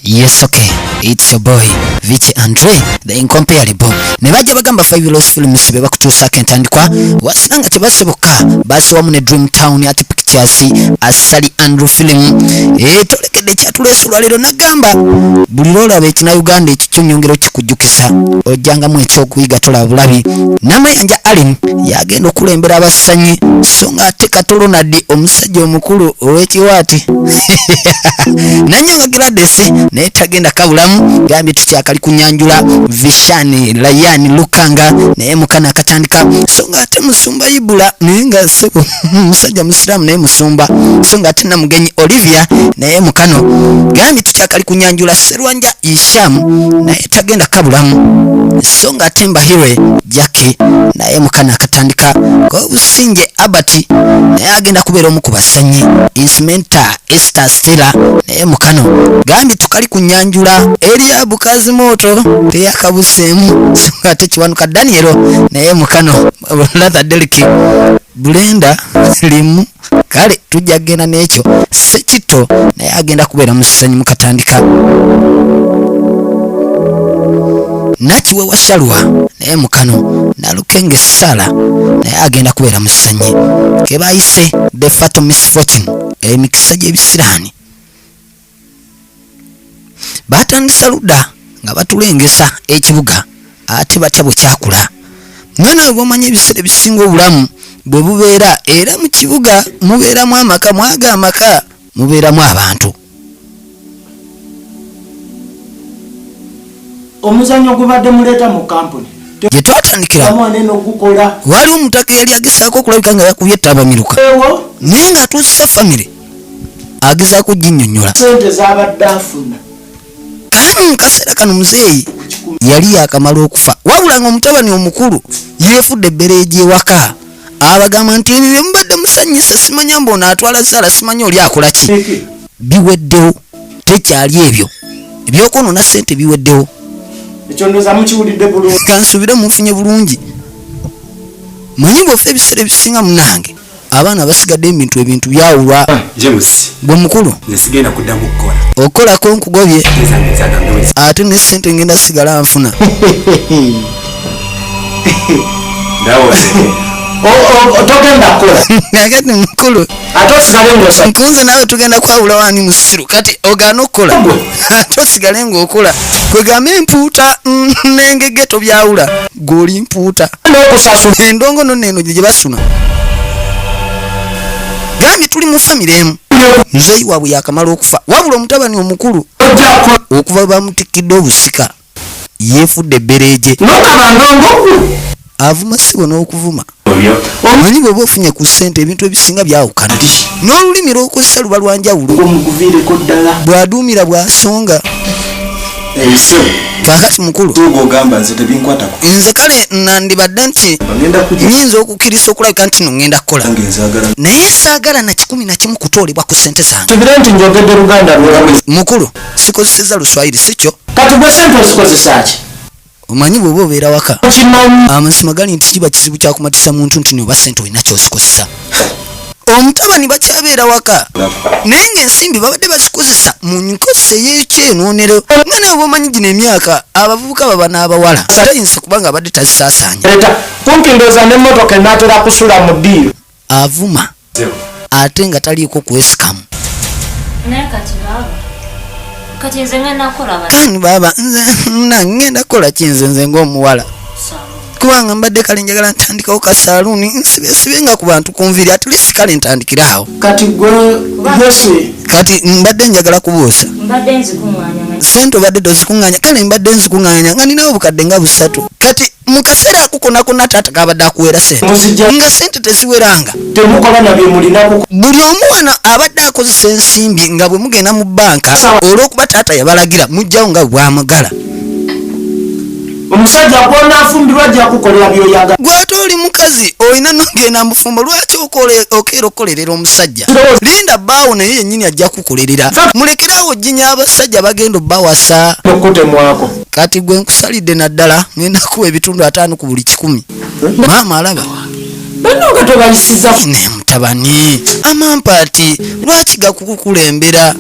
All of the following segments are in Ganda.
Yes, okay. It's your boy, Vici Andre, the incomparable. Nebaja bagamba 5 Lost Films beba kutusa kentandikwa. Wasinanga tebaseboka. Basi wamune Dream Town ati pictures asali Andrew film. Tolekede kyatulesula lero nagamba. Bulirola bekina Uganda ekikyonyongero kikujjukisa. Ojjanga mu ekyokuyiga tola bulabi. Namayanja Allen yagenda okulembera abasanyi. Songa ate Katolo Nadi omusajja omukulu ow'ekiwaati. Nanyanga Gladys naye tagenda kabulamu gambye tukyakali kunyanjula Vishani Layani Lukanga naye mukana akatandika songa ate musumba Ibula naye nga sebo musajja musiramu naye musumba songa ate namugenyi Olivia naye mukano gambye tukyakali kunyanjula Serwanja Isham naye tagenda kabulamu songa ate Mbahire Jackie naye mukana akatandika ko Businje Abati naye agenda kubeera omu ku basanyi Ismenta Esther Stella naye mukano gambye tukali kunyanjula Eliabu Kazimoto teyakabusemu songa ate Kiwanuka Danielo naye mukano Latha Deliki Blenda limu kale tujja genda n'ekyo Sekito naye agenda kubeera musanyi mukatandika Nakiwe Washalwa naye mukano Nalukenge Sala naye agenda kubeera musanyi kebayise The Fatal Misfortune emikisa gy'ebisiraani batandisa ludda nga batulengesa ekibuga ate batya bwe kyakula mwana we bw'omanya ebiseera ebisinga obulamu bwe bubeera era mu kibuga mubeeramu amaka mwaga amaka mubeeramu abantu omuzanyo gubadde muleeta mu kampuni gye twatandikira waliwo omutaka yali agezaako okulabika nga yakubye ettabamiruka naye ng'atuusa famire agezaako ginnyonnyola sente z'abadde afuna mu kaseera kano muzeeyi yali yakamala okufa wabula nga omutabani omukulu yeefudde ebbereegi ewaka abagamba nti ebyo bye mubadde musanyisa simanya mbono atwala zaala simanya oli akola ki biweddewo tekyali ebyo ebyokonoona ssente biweddewo ekyo ndoza mukiwulidde bulungi kansubire munfunye bulungi manyi bw'ofa ebiseera ebisinga munange abaana basigadde ebintu byawulwa James bwe mukulu nesigenda kuddamu kukola okolako nkugobye ate ne ssente ngenda sigala nfuna togenda kukola agati mukulu ate osigale ng'osa ntunze naawe tugenda kwawula wani mu ssiru kati ogaana okukola ate osigale ng'okola kwegamba empuuta n'engege tobyawula gw'oli mpuuta n'okusasula endongo nonneeno gye basuna gambye tuli mu famire emu muzeeyi waabwe yakamala okufa wabula omutabani omukulu okuva bamutikidde obusika yeefudde ebbereege avuma sibo n'okuvuma omanyi bw'oba ofunye ku ssente ebintu ebisinga byawukana n'olulimi lw'okozesa luba lwanjawulo omuguviireko ddala bw'aduumira bw'asonga kakati mukulu nze kale nandibadde nti nyinza okukkiriza okulabika nti no ngenda kukola naye saagala na 11 kutoolebwa ku ssente zange tubire nti njogedde Luganda lwolamu mukulu sikozeseza Luswayiri sikyo kati gwe ssente ozikozesa ki omanyi bw'oba obeera waka kimanyi amazima gali nti kiba kizibu kyakumatisa muntu nti noba ssente olina kyozikozesa omutabani bakyabeera waka naye ng'ensimbi babadde bazikozesa mu nkozesa ey'ekyenoonero nga nawe bwomanyi gino emyaka abavubuka baba n'abawala tayinza kubanga abadde tazisaasaanya leta kumpi ndooza n'emmotoka enaatera kusula mu ddiiro avuma ate nga taliiko kwesikamu kati nze ngenda kukola bati kani baba nze ngenda kukola kinze ng'omuwala kubanga mbadde kale njagala ntandikawo kasaaluuni nsibesibe nga ku bantu kunviri atulisi kale ntandikira awo kati gwe yose kati mbadde njagala kubuusa mbadde nzikuŋŋaanya sente obadde tozikuŋŋaanya kale mbadde nzikuŋŋaanya nga ninawo bukadde nga 3 kati mu kaseera ako konna taata kabadde akuweera sente nga sente teziweranga temukola nabyo mulinaku buli omu wano abadde akozesa ensimbi nga bwe mugenda mu bbanka olw'okuba taata yabalagira mujjawo nga bwamagala omusajja gw'onaafumbirwa ajja kukolera by'oyagala gwate oli mukazi olina nogenda mufumbo lwaki okeera okukolerera omusajja linda bbaawo naye yennyini ajja kukolerera mulekerawo jinya abasajja bagenda obbawasa okutemwako kati gwe nkusalidde naddala ngenda kuwa ebitundu 5 ku buli 100 maama alaba bannonga tobayisiza ne mutabani amampaati lwaki gakukulembera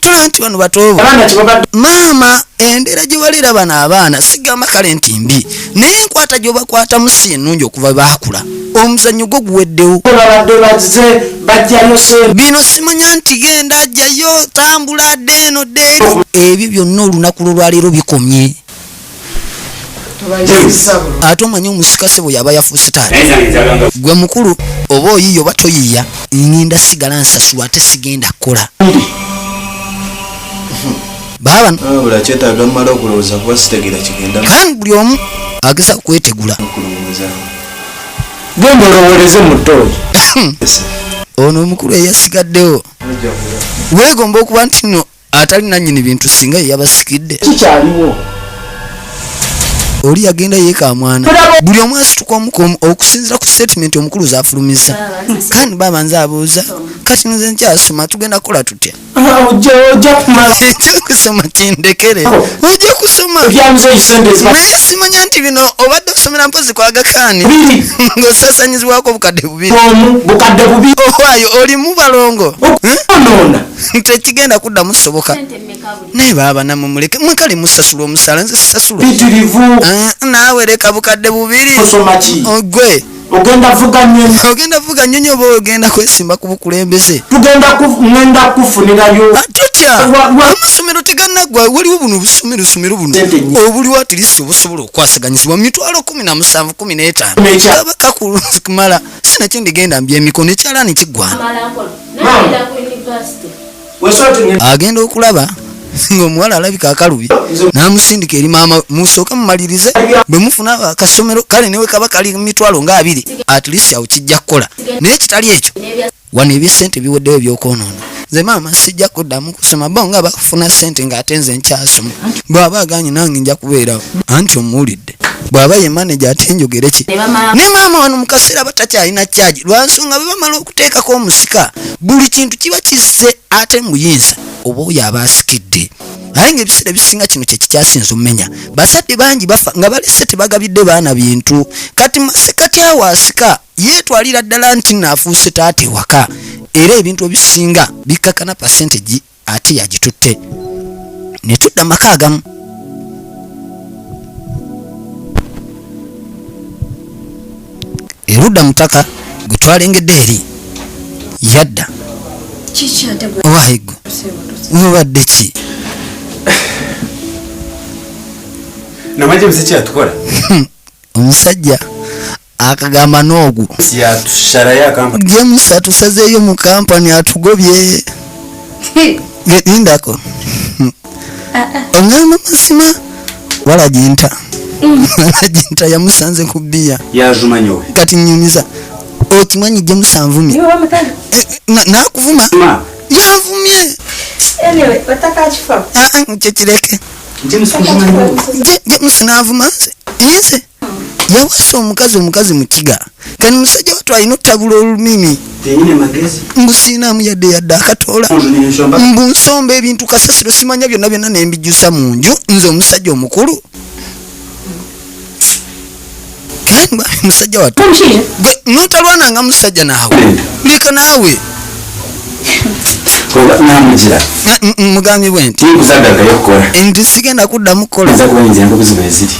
tola nti bano batobo abaana kibabadde maama endera gye walera bano abaana sigamba kale nti mbi naye enkwata gy'obakwatamu si ennungi okuva baakula omuzannyo gwo guweddewo babadde bazze bajjayo sente bino simanya nti genda ajjayo tambula adde eno ddeeri ebyo byonna olunaku lwolwaleero bikomye ate omanye omusikase bwe yaba yafuuse taata gwe mukulu oba oyiiya oba toyiiya ngenda sigala nsasulwa ate sigenda kukola baba kyetaaga mmala okulowooza kuba sitegera kigenda kandi buli omu ageza kwetegula okulowooza genda olowooleze mu ttooyi ono omukulu eyasigaddewo weegomba okuba nti no atali nannyini bintu singa ye yabasikidde kikyaliwo oli yagenda yeeka mwana buli omu asituka omukomu okusinzira ku statement omukulu zafulumiza kandi baba nze abuuza kati nze nkyasoma tugenda kukola tutya ojja kumala ekyokusoma kindekere ojja kusoma ebyamuzeeyi sente naye simanya nti bino obadde osomera mpozi kwagakaani biri ng'osasanyizibwako obukadde bubiri omu bukadde bubi owaayo olimu balongo onoona tekigenda kuddamu soboka naye baaba namwe muleke mwekale musasula omusaala nze sisasula bitirivu naawe leka bukadde bubiri osoma ki gwe ogenda vuga nyonyi ogenda vuga nyonyi oba ogenda kwesimba ku bukulembeze ngenda kufunirayo tutya amasomero tegannaggwa waliwo buno obusomerosomero buno obuliwo atirisi obusobola okwasaganyizibwa 17,15 abaka kumala sinakyo ndigenda mbya emikono ekyalaani kiggwana agenda okulaba ng'omuwala alabika akalubi n'amusindika eri maama musooka mumalirize bwe mufuna akasomero kale newe kaba kali 20,000 at least awo kijja kukola naye kitali ekyo wano ebyesente biweddewo ebyokwonoona nze maama sijja kuddamu kusoma bo nga bafuna sente ng'ate nze nkyasoma bw'aba aganye nange nja kubeerawo anti omuwulidde bw'aba ye manager ate njogere ki ne maama wano mu kaseera batakyalina kyaji lwansonga bwe bamala okuteekako omusika buli kintu kiba kizze ate muyinza oba oyo aba asikidde aye ng'ebiseera ebisinga kino kye kikyasinza omumenya bazadde bangi bafa nga balese tebagabidde baana bintu kati masekati awo asika yeetwalira ddala nti naafuuse taata ewaka era ebintu ebisinga bikakana percentage ate yagitutte ne tudda maka agamu erudda mutaka gwe twalengedde eri yadda owaayigo mubadde ki namanje msiki atukola omusajja akagamba n'ogwo yatusharaya akamba james atusazeeyo mu kampani atugobye lindako oŋŋamba mazima walajinta walajinta yamusanze ku bbiya yajumanyowe kati nyumiza okimanyi james anvumye nakuvuma yanvumye kyekireke james navuma nze yawasa omukazi mukiga kani musajja watu alina otabula olumimi mbusiinamu yadde akatoola mbunsomba ebintu kasasiro simanya byonna byonna nembijjusa mu nju nze omusajja omukulu kandi bwabi musajja watu notalwananga musajja naawe leka naawe namugira mugambye bwe nti nti sigenda kuddamu kukola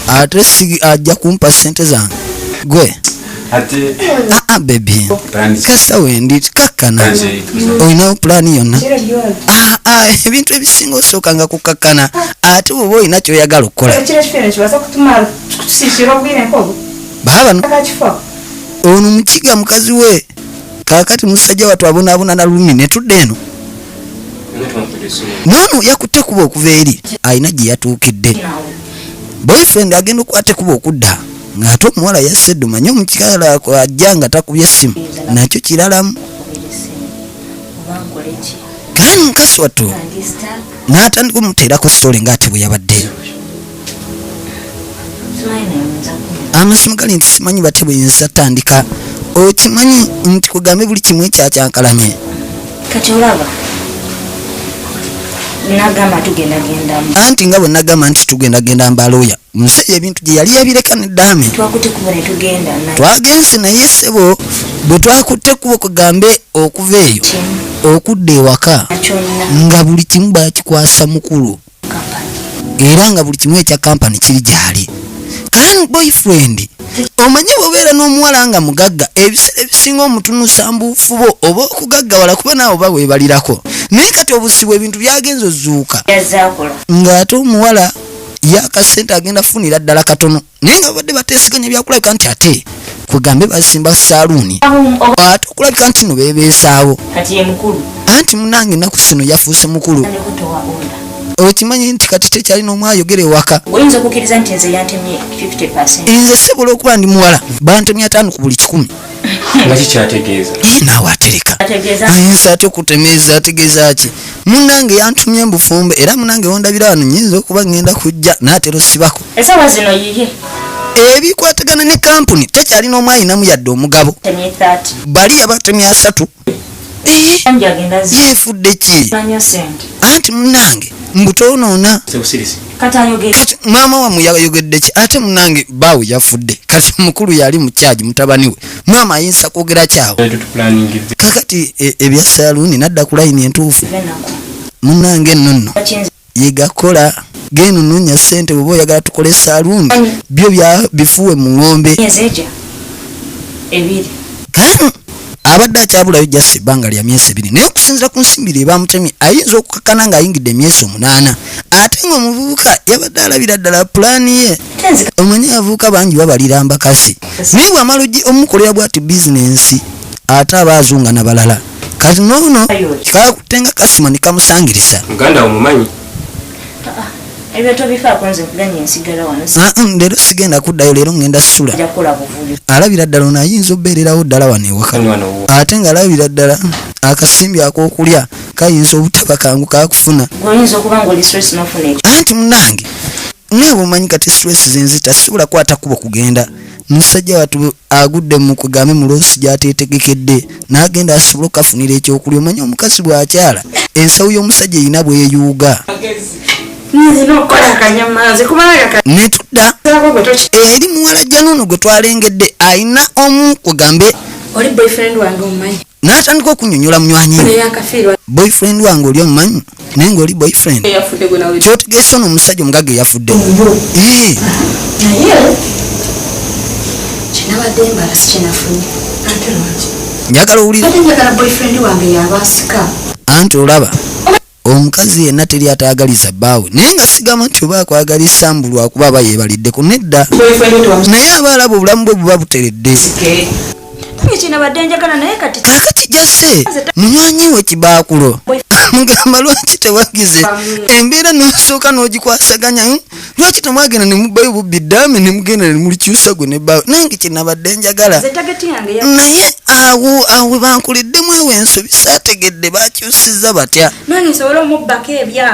ate ajja kumpa sente zange gwe bebi kasa wendi kakkana olinawo pulaani yonna ebintu ebisinga osookanga kukakkana ate oba olina kyoyagala okukola baabano ono mukiga mukazi we kakati musajja watu abonaabona na lumi netudde eno nono yakutte kuba okuva eri alina gye yatuukidde boyfriend agenda okwate kuba okudda ng'ate omuwala yassedde omanye omukyala ajja nga takubye essimu nakyo kiralamu kandi mukasi wattu n'atandika omuteerako sitole ng'ate bwe yabadde amasimu gali nti simanyi bate bweyinza tandika okimanyi nti kugambe buli kimu ekyakyankalanye kati olaba nagamba tugendagenda anti nga bwe nagamba nti tugendagenda mbalooya musajja ebintu gye yali yabireka neddaame twakutte kuba ne tugenda twagenze naye ssebo bwe twakutte kuba kugambe okuva eyo okudda ewaka nga buli kimu bakikwasa mukulu era nga buli kimu ekya kampani kiri gyali. Kale boyfriend omanyi bwobeera n'omuwala nga mugagga ebiseera ebisinga omutunusa mbuufubo oba okugaggawala kuba naawe oba weebalirako naye kati obusibu ebintu byagenza ozuuka ng'ate omuwala yakasente agenda funira ddala katono naye nga babadde bateesiganya byakulabika nti ate kwegambe bazimba saaluuni ate okulabika nti no beebeesaawo anti munange ennaku zino yafuuse mukulu. Okimanyi nti kati tekyalina omwe ayogera ewaka. Oyinza okukkiriza nti nze yantemye 50%. Nze sibola okuba ndi muwala bantemye 5 ku buli 100. Nga kikyategeeza naawe atereka ayinza ate okutemeeza ategeeza ki munange yantumye mbufumbe era munange wondabira wano nyinza okuba ngenda kujja n'atero sibako esawa zino yiye ebikwatagana ne kampuni tekyalina omwe ayinamu yadde omugabo bali yabatemye 3 yefudde ki anti munange mbutonoona kati maama wamwe yayogedde ki ate munange baawe yafudde kati mukulu yali mu kyaji mutabani we maama ayinza kwogera kyawe kakati ebya saaluuni nadda ku layini entuufu munange ennono yegakola genununya ssente bw'oba oyagala tukole saaluuni byo bifuwe mu ng'ombe abadde akyabulayo jasi ebbanga lya myezi 2 naye okusinzira ku nsimbiri ebamutemye ayinza okukakana ng'ayingidde emyezi 8 ate ng'omuvubuka yabadde alabira ddala pulaani ye. Omanyi abavubuka bangi babalira mbakasi naye bw'amala omukolera bw'ati bizinensi ate aba azunga n'abalala kati noono kikakutte nga kasima ne kamusangiriza muganda omumanyi ebyo bifaako nze kuganya ensigala wano leero sigenda kuddayo leero ngenda ssula alabira ddala ono ayinza obbeererawo ddala wano ewaka ate ng'alabira ddala akasimbi ak'okulya kayinza obutaba kangu kakufuna anti munange naye bwomanyi kati stress zenzita sisobola kwata kuba kugenda musajja watu agudde mu kugambe mu loosi gy'ateetegekedde n'agenda asobola okukafunira ekyokulya omanyi omukazi bw'akyala ensawo y'omusajja erina bweyeyuuga netudda eri muwala januno gwe twalengedde ayina omu kugambe n'atandika okunyonyola munywanyi boyfriend wange oli omumanyi naye ngaoli boyfriend kyotegeesa ono omusajja omugagga eyafudde njagala owulire anti olaba omukazi yenna teri ataagaliza bbaawe naye nga sigamba nti oba akwagalisa mbu lwakuba aba yeebaliddeko nedda naye aba alaba obulamu bwe buba buteredde kakati jase munywanyi we kibaakulo mugamba lwaki tewagize embeera n'osooka n'ogikwasaganya lwaki temwagenda ne mubbayo bubbi ddaame ne mugenda ne mulikyusa gwe ne bbaawe nange kyenabadde njagala naye awo bankoleddemu ewo ensobi saategedde bakyusizza batya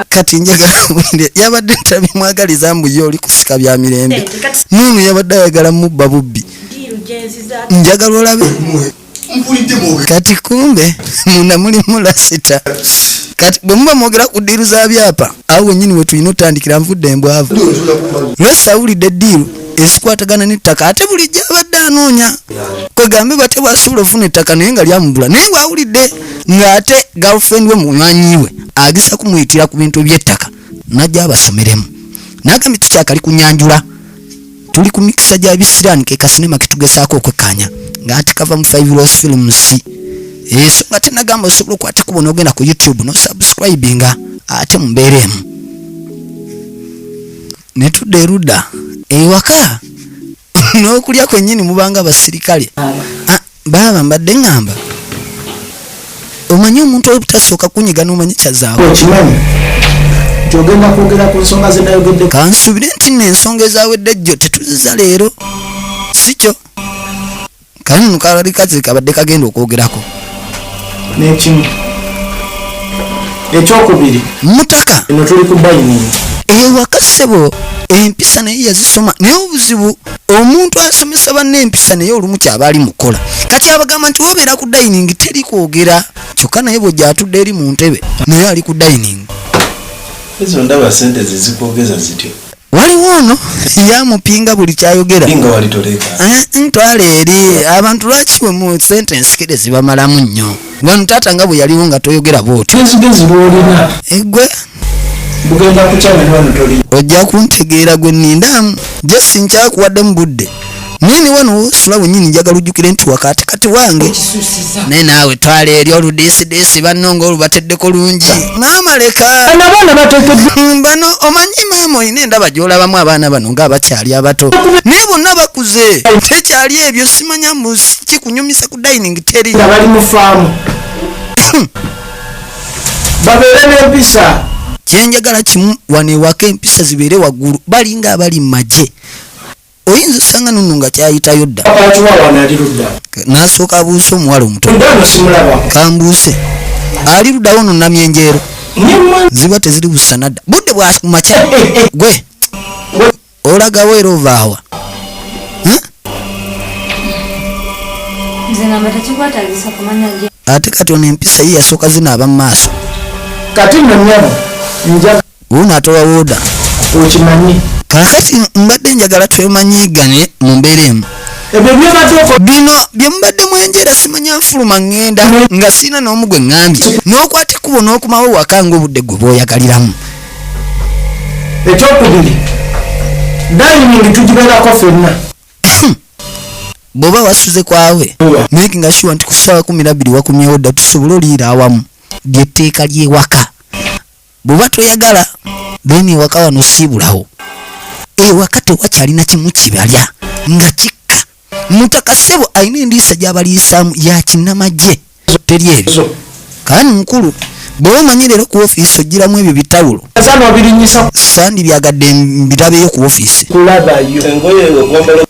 kati njagala yabadde tabimwagaliza mbu ye oli kusika bya mirembe nuno yabadde ayagala mubba bubbi njagala olabe kati kumbe munda mulimu lasita kati bwe muba mwogera ku ddiiru za byapa awo wennyini we tulina otandikira nvudde embwavu lwesi awulidde eddiiru ezikwatagana n'ettaka ate bulijjo abadde anoonya kwegambe bate bwasobola ofuna ettaka naye nga lyamubula naye bwawulidde ng'ate girlfriend we munywanyi we agisa kumuyitira ku bintu by'ettaka najja abasomeremu n'agambye tukyakali kunyanjula tuli ku mikisa gya bisiraani ke kasinema ketugezaako okwekkaanya ng'ate kava mu 5 Rose Films so nga tenagamba osobola okwate kubona ogenda ku YouTube no subscribinga ate mumbeeremu netudde erudda ewaka n'okulya kwennyini mubanga basirikale baba mbadde ngamba omanyi omuntu obutasooka kunyiga n'omanyi kyazaawo okimanyi kyogenda kwogera ku nsonga zenayogedde kansubire nti nno ensonga ezawedde jjo tetuziza leero si kyo kale nno kalali kazi kabadde kagenda okwogerako n'ekimu ekyokubiri mutaka eno tuli ku bayiningi ewaka ssebo empisa naye yazisoma naye obuzibu omuntu asomesa banne empisa naye olumu kyaba ali mukola kati abagamba nti wobeera ku dayiningi teri kwogera kyokka naye bw'ojja atudde eri mu ntebe naye ali ku dayiningi ezo ndaba sente zezikwogeza zityo waliwo ono yamupinga buli kyayogera Inga walitoleka. ntwale eri abantu lwaki bwe mu sentence kide zibamalamu nnyo wano taata nga bwe yaliwo nga toyogera bw'otyo Gezigezi lwolina. egwe Bugenda kukyama ne wano toli. ojja kuntegeera gwe nnindamu jesi nkyakuwadde mu budde nini wano woosula bwennyini njagala ojjukire nti wakaate kati wange naye naawe twala eri oludiisidiisi banno ng'olubateddeko lungi maama leka Abaana bateekeddwa. bano omanyi maama olina endaba gy'olabamu abaana bano ng'abakyali abato naye bonna bakuze tekyali ebyo simanya kikunyumisa ku dining teri Nga bali mu faamu. Babeere n'empisa. kyenjagala kimu wano ewaka empisa zibeere waggulu balinga abali mu magye oyinza osanga nunno nga kyayitayo dda Abakiwa wano ali ludda. n'asooka abuuse omuwala omuto Ndano simulabako. kambuuse ali luddawo no namyenjeero Nyemma. ziba teziri busana dda budde bwakumakya gwe olagawo era ovaawa nze ngamba tekikwatagisa kumanya gye ate kati ono empisa ye yasooka zinaaba mu maaso Kati nno nnyabo. Njaga wuuno atowa wooda okimanyi. kakati mbadde njagala twemanyiigane mu mbeera emu Ebyo byobadde okola. bino bye mubadde mwenjera simanya nfuluma ŋŋenda nga sirina n'omu gwe ŋŋambye n'okwata ekkubo n'okumawo waka ng'obudde gwe bw'oyagaliramu Ekyokubiri. Dining tugibeerako ffenna. bw'oba wasuze kwawe making sure nti ku ssaawa 12 wakumyewo dda tusobole oliira awamu lyetteeka ly'ewaka bw'oba toyagala then ewaka wano siibulawo ewaka tewakyalina kimu kibalya nga kikka mutaka ssebo alina endiisa gy'abaliisaamu ya kinnamagye teri ebyo kaani mukulu bw'oba omanyi leero ku ofiisi oggiramu ebyo bitawulo Asana obirinyisa sandi byagade mbirabeyo ku ofiisi kulabayo. Engoye okwambala.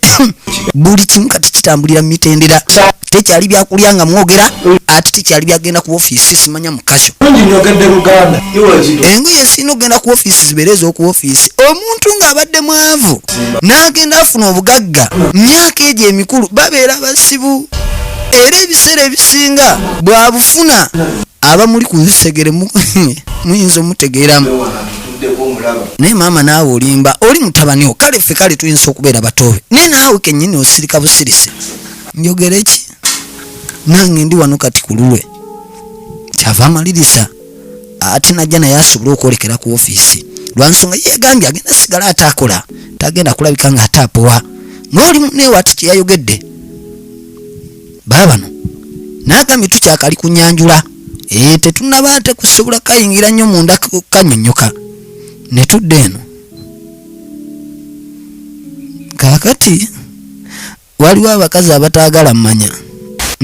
buli kimu kati kitambulira mu mitendera tekyali byakulya nga mwogera ate tekyali byagenda ku ofiisi simanya mukaso Mungi nyogedde Luganda. Iwajiro. engoye sina ogenda ku ofiisi zibeere ez'oku ofiisi omuntu ng'abadde mwavu n'agenda afuna obugagga myaka egyo emikulu babeera basibu era ebiseera ebisinga bw'abufuna aba muli ku nsegere muyinza omutegeeramu naye maama naawe olimba oli mutabaniwo kale ffe kale tuyinza okubeera batoobe naye naawe kennyini osirika busirise njogere ki nange ndi wano kati ku lulwe kyava amaliriza ate najja naye asobole okwolekera ku ofiisi lwansonga yegambye agenda sigala ate akola tagenda kulabika nga ate apowa ng'oli neewe ati kyeyayogedde baabano n'agambye tukyakali kunyanjula tetunaba tekusobola kayingira nnyo munda kanyonyoka ne tudde eno kaakati waliwo abakazi abataagala mmanya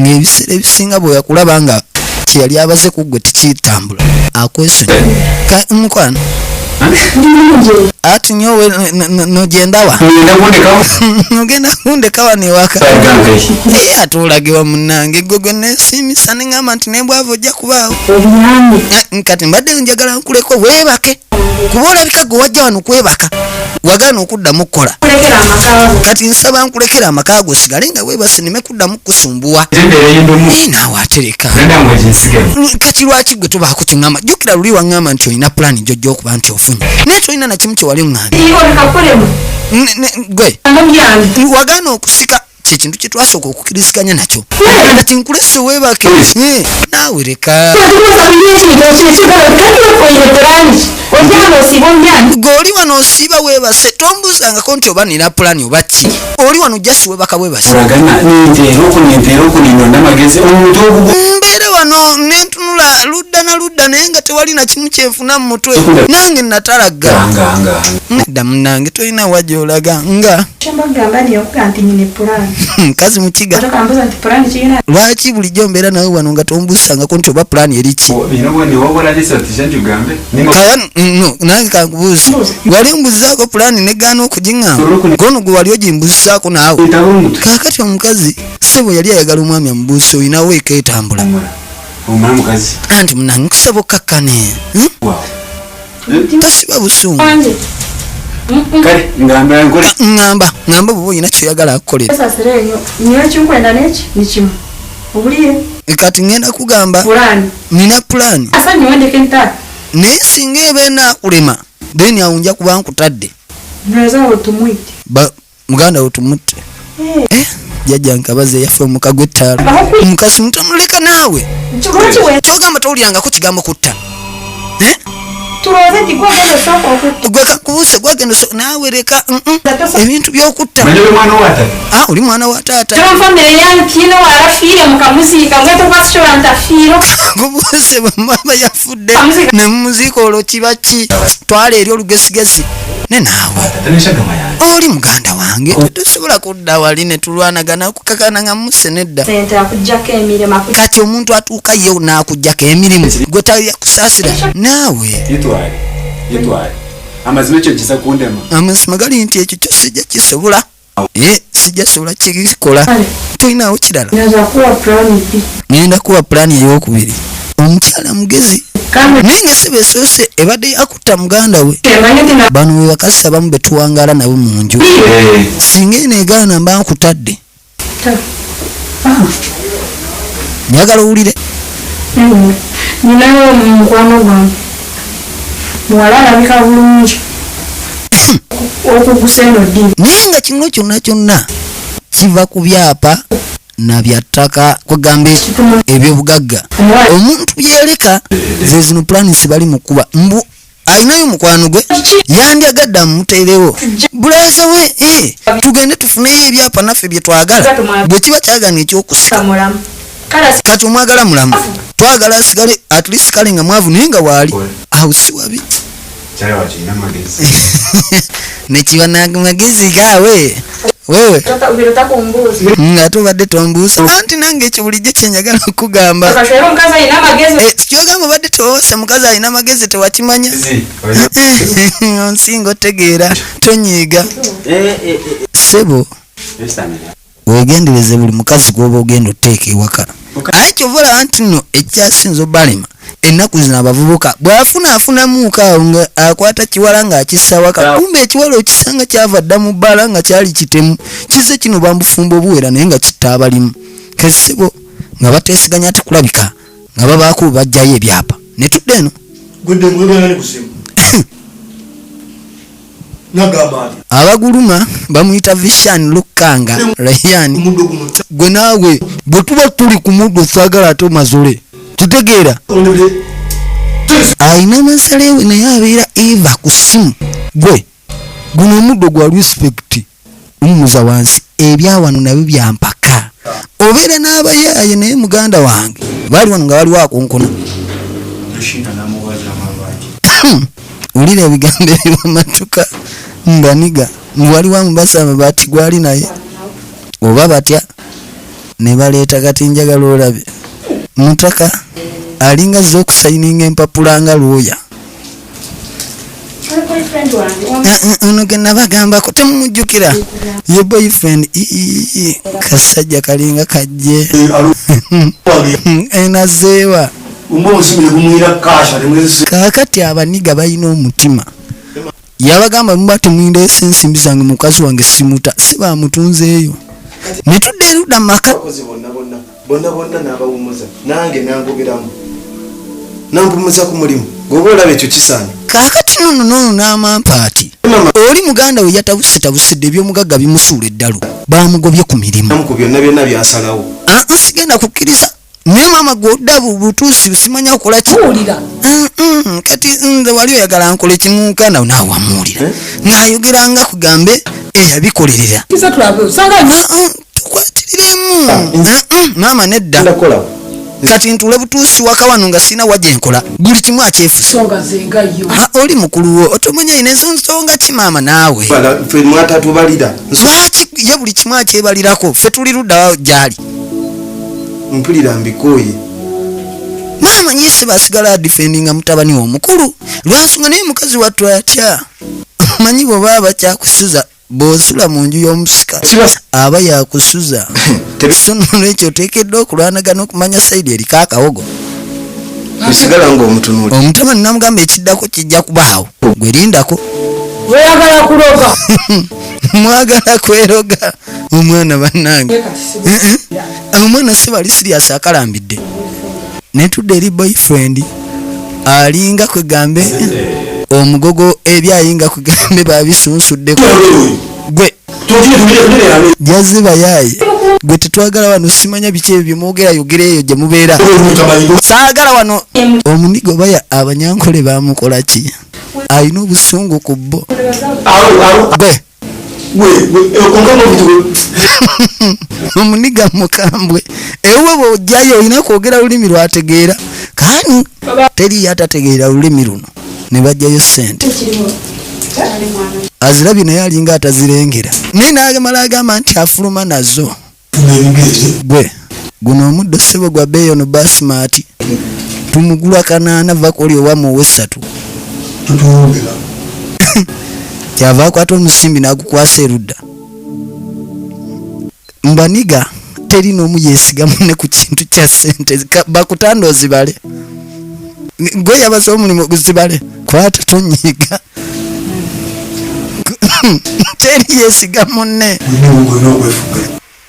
ng'ebiseera ebisinga bwe yakulaba nga kyeyali abaze ku ggwe tikitambula akwesonyi mukwano ati nyowe nogendawa ogenda kundekawa newaka ate olagewa munange gwe nesimisa neŋŋamba nti nebwava ojja kubaawo kati mbadde njagala nkuleko weebake kuba olabika gwe wajja wano kwebaka wagaana okuddamu kukola kati nsaba nkulekera amaka go sigale nga weebase neme kuddamu kusumbuwa naawe atereka kati lwaki gwe tobaako kiŋŋamba jjukira luli waŋŋamba nti olina pulaani gyojja okuba nti ofunye naye tolina na kimu kyewali oŋŋambye gwe wagaana okusika kyekintu kyetwasooka okukiriziganya nakyo kati nkulese weebake naawe leka gweoli wano osiiba weebase tombuzangako nti oba nina pulaani oba ki oli wano jasi weebaka bwebase mbeere wano nentunula ludda na ludda naye nga tewali na kimu kyenfuna mu mutwe nange natalaga dda munange tolina wajolaga nga mukazi mukiga lwaki bulijjo mbeera nawe wano nga tombusangako nti oba pulaani eriki nange kankubuuza wali ombuzaako pulaani negaana okugiŋŋamba kono gwe wali ogimbuzizaako naawe kaakati omukazi sebo yali ayagala omwami amubuusa olinawo eka etambula anti munange nkusaba okkakkane tasiba busungu ŋŋamba bw'oba olina kyoyagala akukolera kati ŋŋenda kugamba nina pulaani naye singa eba enaakulema then awo nja kuba nkutadde Mnaza otumwite. Muganda otumutte. Jajja nkabaze yafe omukagwe ettalo. Mukasi mutamuleka naawe. Chuloti we. Kyogamba towulyangako kigambo kutta. Tuloze tigwagenda soko okutta. Gweka kubuse gwagenda soko naawe leka ebintu by'okutta. Manyobe mwana wa tata. Oli mwana wa taata. Tero family yankino warafiire mukamuziika ngate kwasitola ntafiiro. Kubuse mama yafudde ne muziko olwo kibaki. Twala eri olugesigezi. Ne naawe. Tanishagama yange. Oli muganda wange tusobola kudda wali ne tulwanagana okukakana nga muse nedda. Sente akujjako emirimu. Kati omuntu atuuka ye n'akujjako emirimu gwe takusaasira naawe. Yitwale. Amazima ekyo kisa kundema. Amazima gali nti ekyo kyo sijja kisobola. Sijja sobola kikikola. Tolinaawo kirala. Ngenda kuwa pulaani ey'okubiri. Omukyala mugezi. Naye nga si beesoose ebadde yakutta muganda we. Bano we bakasi abamu be tuwangaala nabo mu nju. Singa eno egaana mba nkutadde. Njagala owulire. Ninayo mukwano gwange. Muwala alabika bulungi. Okugusa eno ddiini. Naye nga kino kyonna kiva ku byapa na byattaka kugamba ebyobugagga. Omuntu byereka ze zino pulaani bali mukuba mbu ayinayo mukwano gwe yandyagadde amuteerewo bulaza we tugende tufuneyo ebyapa naffe bye twagala bwe kiba kyagana ekyokusika kati omwagala mulamu twagala asigale at least kale nga mwavu naye nga waali awo si wabi nekiba namagezi gaawe wewe ate obadde tombuusa anti nange ekyo bulijjo kyenjagala okugamba kyogamba obadde towoose mukazi alina amagezi tewakimanya onsinga otegeera tonyiiga sebo wegendereze buli mukazi gwoba ogenda oteeka ewaka aye kyova olaba nti nno ekyasinza obalema ennaku zino abavubuka bw'afunaafunamuuka awo nga akwata kiwala ng'akissa waka kumbe ekiwala okisanga kyava dda mu bbala nga kyali kitemu kize kino bambufumba obuwera naye nga kitta abalimu kezisebo nga bateesiganya tekulabika nga babaako bajjayo ebyapa ne tudde eno abaguluma bamuyita Vishan Lukanga Rayani gwe naawe bwe tuba tuli ku muddo saagala ate omazole kitegeera ayina masale we naye abeera eva ku ssimu gwe guno omuddo gwa respect omumuza wansi ebyawano nabyo byampaka obeera n'abayaaye naye muganda wange baali wano nga waliwo akonkona ulira ebigambo eby'amatuka mbaniga waliwo amubasa amabaati gwali naye oba batya ne baleeta kati njagala olabe mutaka alinga zze okusayininga empapula nga lwoya ono ge nabagambako temumujjukira ye boyfriend kasajja kalinga kajje enazeewa kaakati abaniga balina omutima yabagamba muba temwindeesa ensimbi zange mukazi wange simuta si bamutunzeeyo ne tudde erudda mu maka bonna n'abawumuza nange nangoberamu nampumuza ku mulimu gwoba olaba ekyo kisaana kaakati nono n'amampaati oli muganda we yatabusetabusidde ebyomugagga bimusuula eddalu bamugobye ku mirimu ku byonna byasalawo sigenda kukkiriza naye maama gwodda butuusi simanya kukola kiwulira kati nze wali oyagala nkole kimukanda naawe wamuwulira ng'ayogeranga kugambe eyabikolerera tukwatiremu maama nedda kati ntule butuusi waka wano nga sina wajje nkola buli kimu akyefusa oli mukulu wo otomanya ine ensonga ki maama naawe lwaki ye buli kimu akyebalirako ffe tuli luddawo gyali mpulira mbikooye maama nyise basigala adifendinga mutabani w'omukulu lwansonga naye mukazi wattu atya manyi bw'oba bakyakusuza bw'osula mu nju y'omusika aba yakusuza so nolwekyo oteekeddwa okulwanagana okumanya sayidi eriko akawogo osigala ng'omutunuuli omutabani namugamba ekiddako kijja kubaawo gwerindako weyagala kuloga mwagala kweroga omwana bannange omwana si bali siriasi akalambidde netudde eri boyfriend alinga kwegambe omugogo ebyayinga kugambe babisunsudde gwe jaziba yaye gwe tetwagala wano simanya biki ebyo byemwogera yogera eyo gye mubeera saagala wano omunigo baya abanyankole bamukola ki alina obusungu ku bo omuniga mukambwe ewe bwojjayo olina kwogera lulimi lwategeera kani teriyo atategeera lulimi luno ne bajjayo ssente azirabye naye alinga atazirengera naye nagemala agamba nti afuluma nazo gwe guno omuddo ssebo gwa beeyo no basmati tumugula 8 vakoli owamuwe 3 kyava akwata omusimbi n'agukwasa erudda mbaniga teri n'omu yeesiga munne ku kintu kya ssente bakutanda ozibale gwe yabaza omulimu oguzibale kwata tonyiga teri yeesiga munne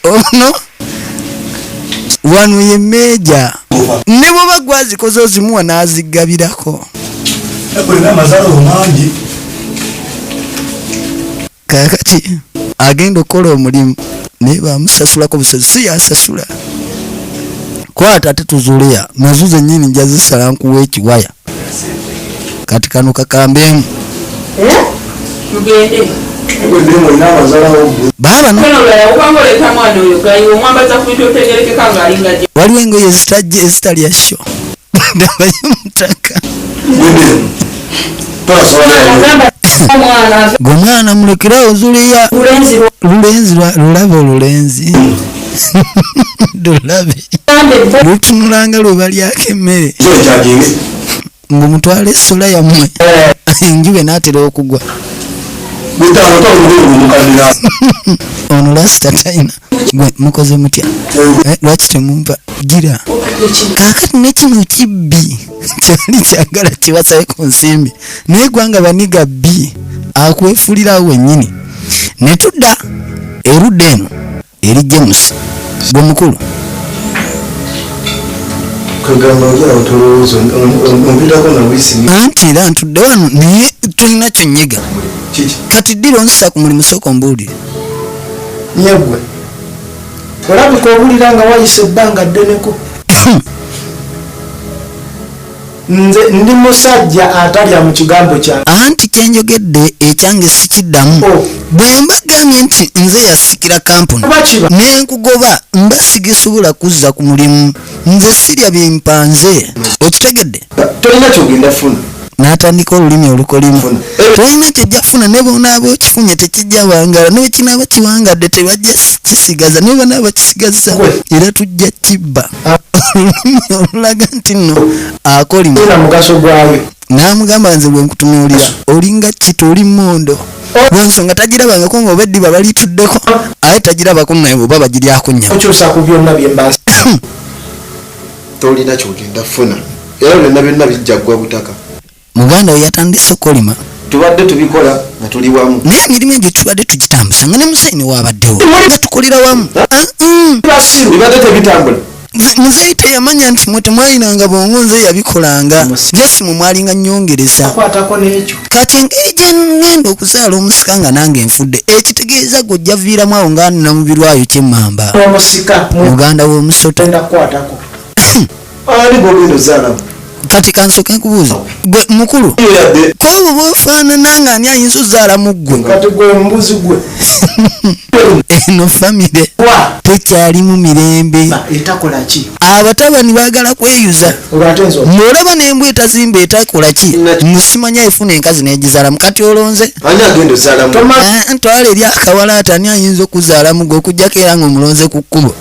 ono wano ye meeja ne bwoba gwazikoze ozimuwa n'azigabirako kakati agenda okukola omulimu naye bamusasulako busozi si yasasula kwata ate tuzuleya nazo zennyini njazisala nkuwa ekiwaya kati kano kakambemu waliwo engoye zitajja ezitalya sho ndabayomutaka gomwana mulekerawo zuliya lulenzi lulabe olulenzi dulabe lutunulanga lwebalyako emmere ng'omutwala essola yammwe enjuba naatera okugwa ono lasita tayina gwe mukoze mutya lwaki temumpa gira kakati nekino kibbi kyali kyagala kibasabe ku nsimbi naye gwanga baniga bbi akwefulirawo wennyini ne tudda erudda eno eri James gwe mukulu anti era ntudde wano naye tulina kyonnyega kati ddira onsisa ku mulimu sooka ombuulire nyegwe olabika owulira nga wayise ebbanga ddeneko nze ndi musajja atalya mu kigambo kyange anti kyenjogedde ekyange sikiddamu bwe mbagambye nti nze yasikira kampuni nenkugoba mba sigisobola kuzza ku mulimu nze sirya byempanze okitegedde tolina kyogenda funa n'atandika olulimi olukolimu tolina kyojja kufuna ne bonaaba okifunye tekijja bangala ne bwekinaaba kiwangadde tebajja kisigaza ne bonaaba kisigaza era tujja kibba olulimi olulaga nti nno akolima mugaso gwayo n'amugamba nze bwe nkutunuulira olinga kito oli mondo lwensonga tagirabangako ng'oba eddiba balituddeko aye tagirabako naye oba bagiryako nnyama okyusa ku byonna byembaasi tolina kyogenda funa era byonna byonna bijja ggwa butaka muganda we yatandise okolima tubadde tubikola nga tuli wamu naye emirimu egyo tubadde tugitambuza nga ne musaini waabaddewo nga tukolera wamu basiru bibadde tebitambula muzeeyi teyamanya nti mwe temwalinanga bongo nze yabikolanga jesimu mwalinga nnyongereza kwatako n'ekyo kati engeri gye ngenda okuzaala omusika nga nange nfudde ekitegeeza gojja viiramu awo nga nina mu birwayo kyemmamba omusika muganda w'omusota ndakwatako ani gogenda ozaalamu kati kansoke nkubuuza gwe mukulu kowe bwofaanana nga ani ayinza ozaalamu ggwe kati gwe mbuzi gwe eno famire tekyali mu mirembe etakola ki abatabani baagala kweyuza ng'olaba n'embwa etazimba etakola ki musimanya efuna enkazi n'egizaalamu kati olonze ani agenda ozaalamu ntwala eri akawalaata ani ayinza okuzaalamu gwe okuggyako era ng'omulonze ku kkubo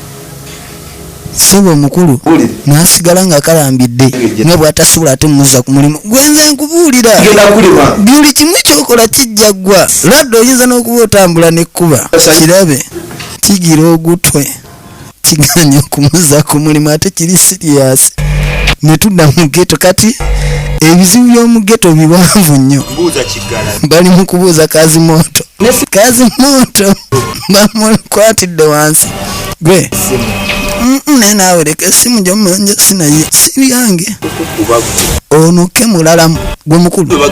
sebo omukulu n'asigala nga kalambidde nga bw'atasobola ate muzza ku mulimu gwenze nkubuulira buli kimu kyokola kijja ggwa ladde oyinza n'okuba otambula n'ekkuba kirabe kigira ogutwe kiganya okumuzza ku mulimu ate kiri siriyasi ne tudda mu geto kati ebizibu by'omu geto biwanvu nnyo bali mu kubuuza kazimoto kazimoto bamukwatidde wansi gwe Nena leka essimu gy'omanja sinaye si yange. Ono ke mulala gwe mukulu.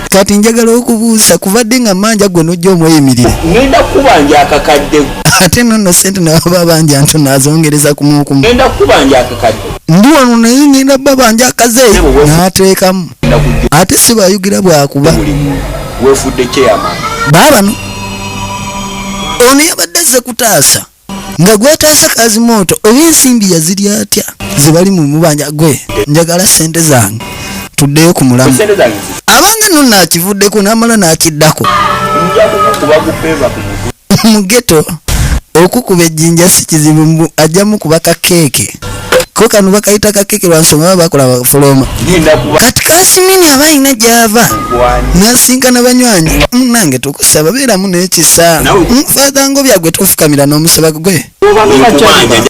Kati njagala okubuuza kuvadde nga manja gwe n'ojja omweyimirire. Ngenda kubanja akakadde. Ate nno ssente ne baba banja nto nazongereza kumukumu. Ngenda kubanja akakadde. Ndi wano naye ngenda babanja akaze n'ateekamu. Ate si bayugira bwakuba. Weefudde chairman. Baabano ono yabadde azze kutaasa nga gwetaasa Kazimoto oba ensimbi yaziri atya zibali mu mubanja gwe njagala ssente zange tuddeyo ku mulamu abange nno naakivuddeko n'amala n'akiddako mu geto okukuba ejjinja si kizibu ajjamu kuba kakeeke ko kano bakayita kakeeke lwa nsonga baba bakola bafuloma kati Kasimini aba alina gy'ava n'asinkana banywanyi nange tukusaba beeramu n'ekisa faada ngobya gwe tofukamira n'omusaba gwe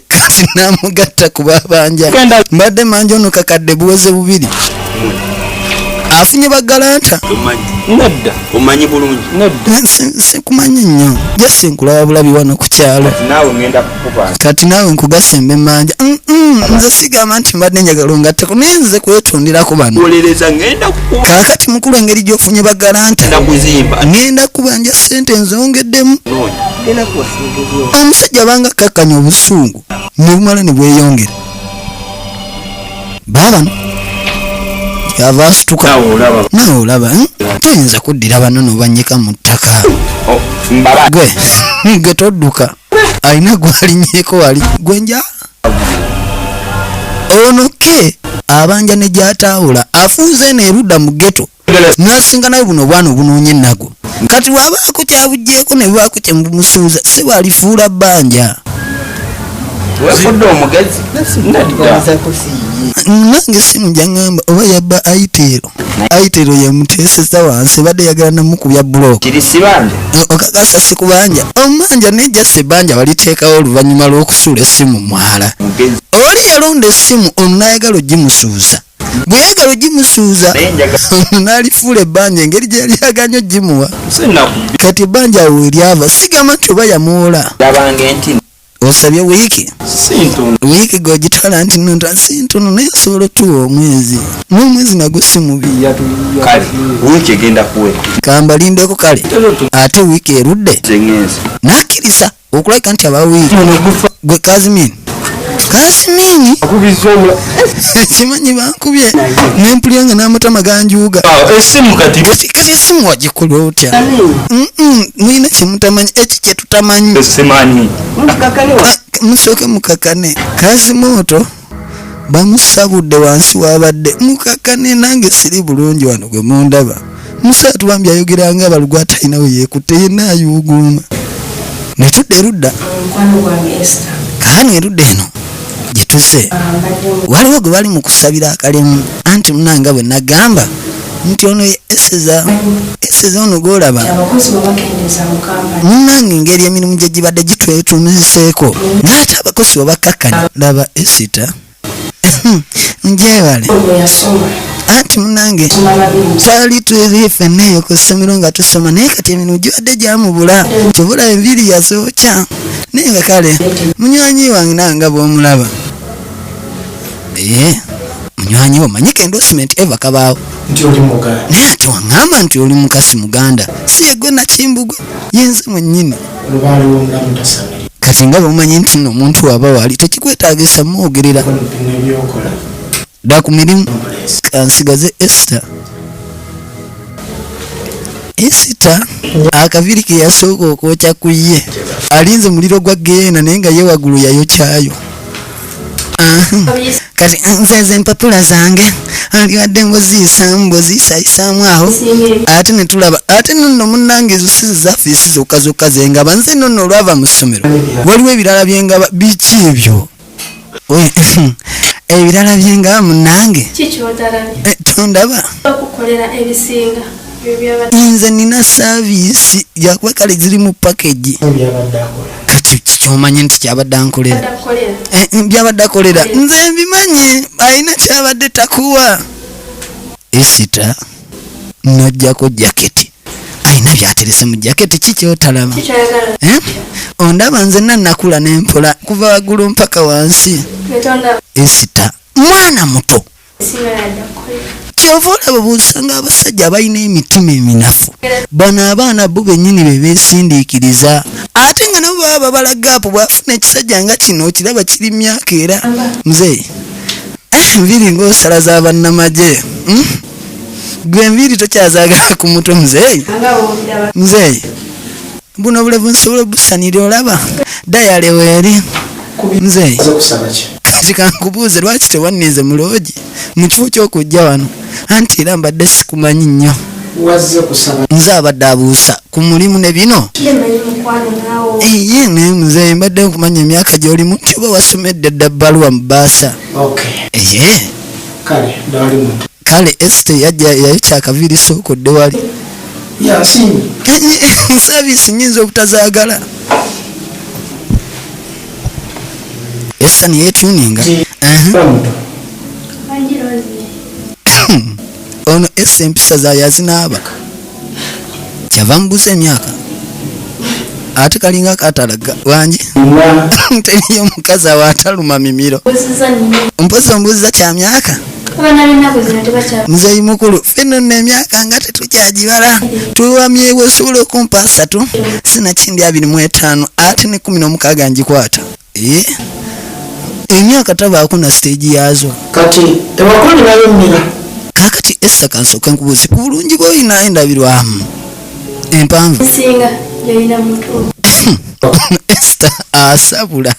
kati n'amugatta ku babanja mbadde manja ono kakadde buweze 2 afunye bagalanta Nedda. Omanyi bulungi. Nedda. Sikumanyi nnyo. Jesse nkulaba bulabi wano ku kyalo. Naawe ngenda kukuba. Kati naawe nkugasembe manja. Nze sigamba nti mbadde njagala ongatteko naye nze kwetundirako bano. Olereza ngenda kukuba. Kaakati mukulu engeri gy'ofunye bagalanta. Nakuzimba. Ngenda kubanja ssente nzongeddemu. Ngenda kuwasingizyo. Omusajja banga kakkanya obusungu ne bumala ne bweyongera. Baabano yava asituka nawe olaba toyinza kuddira bano nobanyika mu ttaka gwe todduka alina gwalinnyeko wali gwenja ono ke abanja ne gyataawula afunze neerudda mu geto nasinga naye buno obwana obunoonye nago kati wabaako kyabugjeeko ne bibaako kyemumusuuza si bwalifuula bbanja wefudde omugezi nange simu jangamba oba yabba ayitero yemuteeseza wansi badde yagala namukubya bulooka kirisibanja okakasa sikubanja omanja nejjasa ebbanja baliteekawo oluvannyuma lw'okusuula essimu mwala oli yalonda essimu ono n'ayagala ogimusuuza bwe yagala ogimusuuza n'alifuula ebbanja engeri gye yali aganya ogimuwa kati ebbanja awo eryava sigamba nti oba yamuwola osabye wiiki gogitwala nti nonta sintono naye osobola otuwa omwezi n'omwezi nagwo si mubi kale wiiki egenda kuwe kambalindeko kale ate wiiki erudde nakkiriza okulabika nti aba wiiki gwe Kazimini kimanyi bankubye nempulya nga n'amatama ganjuuga esimu kati esimu wagikola otya mwina kyemutamanyi ekyo kyetutamanyi musooke mukakane Kazimoto bamusabudde wansi wabadde mukakane nange siri bulungi wano gwe mundaba musaatu bambi ayogeranga abalugwa atalina we yeekutte yenna ayuuguuma netudde erudda kaani erudda eno gyetuze waliwo gwe bali mu kusabira akalemu anti munanga bwe nagamba nti ono ye eseza ono gwolaba munange engeri emirimu gye gibadde gitwetumiseeko naate abakozi babakkakkanya laba Esita njewale anti munange twali tuli ffenna eyo ku ssomero nga tusoma naye kati emirimu gibadde gyamubula tubula enviri yazookya naye nga kale munywanyi wange nanga bw'omulaba munywanyi wo manyika endorsement eva kabaawo naye ati waŋŋamba nti oli mukasi muganda si yegwe nakimbugwe yenze mwennyini kati nga bwemumanyi nti nno omuntu waba wali tekikwetaagisa mwogerera dda ku mirimu kansigaze Esita akaviri ke yasooka okwokya ku ye alinze muliro gwa geena naye nga ye waggulu yayokyayo kati nzenze empapula zange aliwadde mboziyisayisaamu awo ate netulaba ate nonno munnange ezo si zaffe esi zokka zengaba nze nonno olwava mu ssomero waliwo ebirala byengaba biki ebyo ebirala byengaba munnange tondaba nze nina saaviisi yakuba kale ziri mu package kati kyomanyi nti kyabadde ankolera byabadde akolera nze mbimanyi alina kyabadde takuwa Esita najjako jaketi ayina byaterese mu jaketi kikyotalaba Kikyayagala. ondaba nze nakula n'empola kuva waggulu mpaka wansi Betonda. Esita mwana muto Singalada kukolera. kyova olaba bw'osanga abasajja abalina emitima eminafu bano abaana bo bennyini be beesindiikiriza ate nga nabo baba babala gaapu bw'afuna ekisajja nga kino okiraba kiri myaka era muzeeyi enviiri ng'osala za bannamagye gwe enviiri tokyazaagala ku mutwe muzeeyi muzeeyi buno bulevu nsobola busanire olaba dayale weeri muzeeyi kati kankubuuze lwaki tewannize mu loogi mu kifo ky'okujja wano anti era mbadde sikumanyi nnyo nze abadde abuusa ku mulimu ne bino ye naye muzeeyi mbadde nkumanya emyaka gy'olimu nti oba wasomedde dda bbaluwa mu baasa eye kale esite yajja yayo kyakaviiri sookodde wali saavisi nyinza obutazaagala esa niyetuninga ono esa empisa zayo azinaaba kyava mubuuza emyaka ate kalinga katalaga wangi teriyo omukazi awo ataluma mimiro mpozi ombuuziza kya myaka muzeeyi mukulu fenno nno emyaka nga tetukyagibala tuwamyewo osobola okumpa 3 sinakindi 25 ate ne 16 ngikwata emyaka tabaako na stage yazo kati ewakoni nayo mmira kakati essa kansooka nkubuuzi ku bulungi bw'olina endabirwamu empanvu Singa yalina mutu. Esther asabula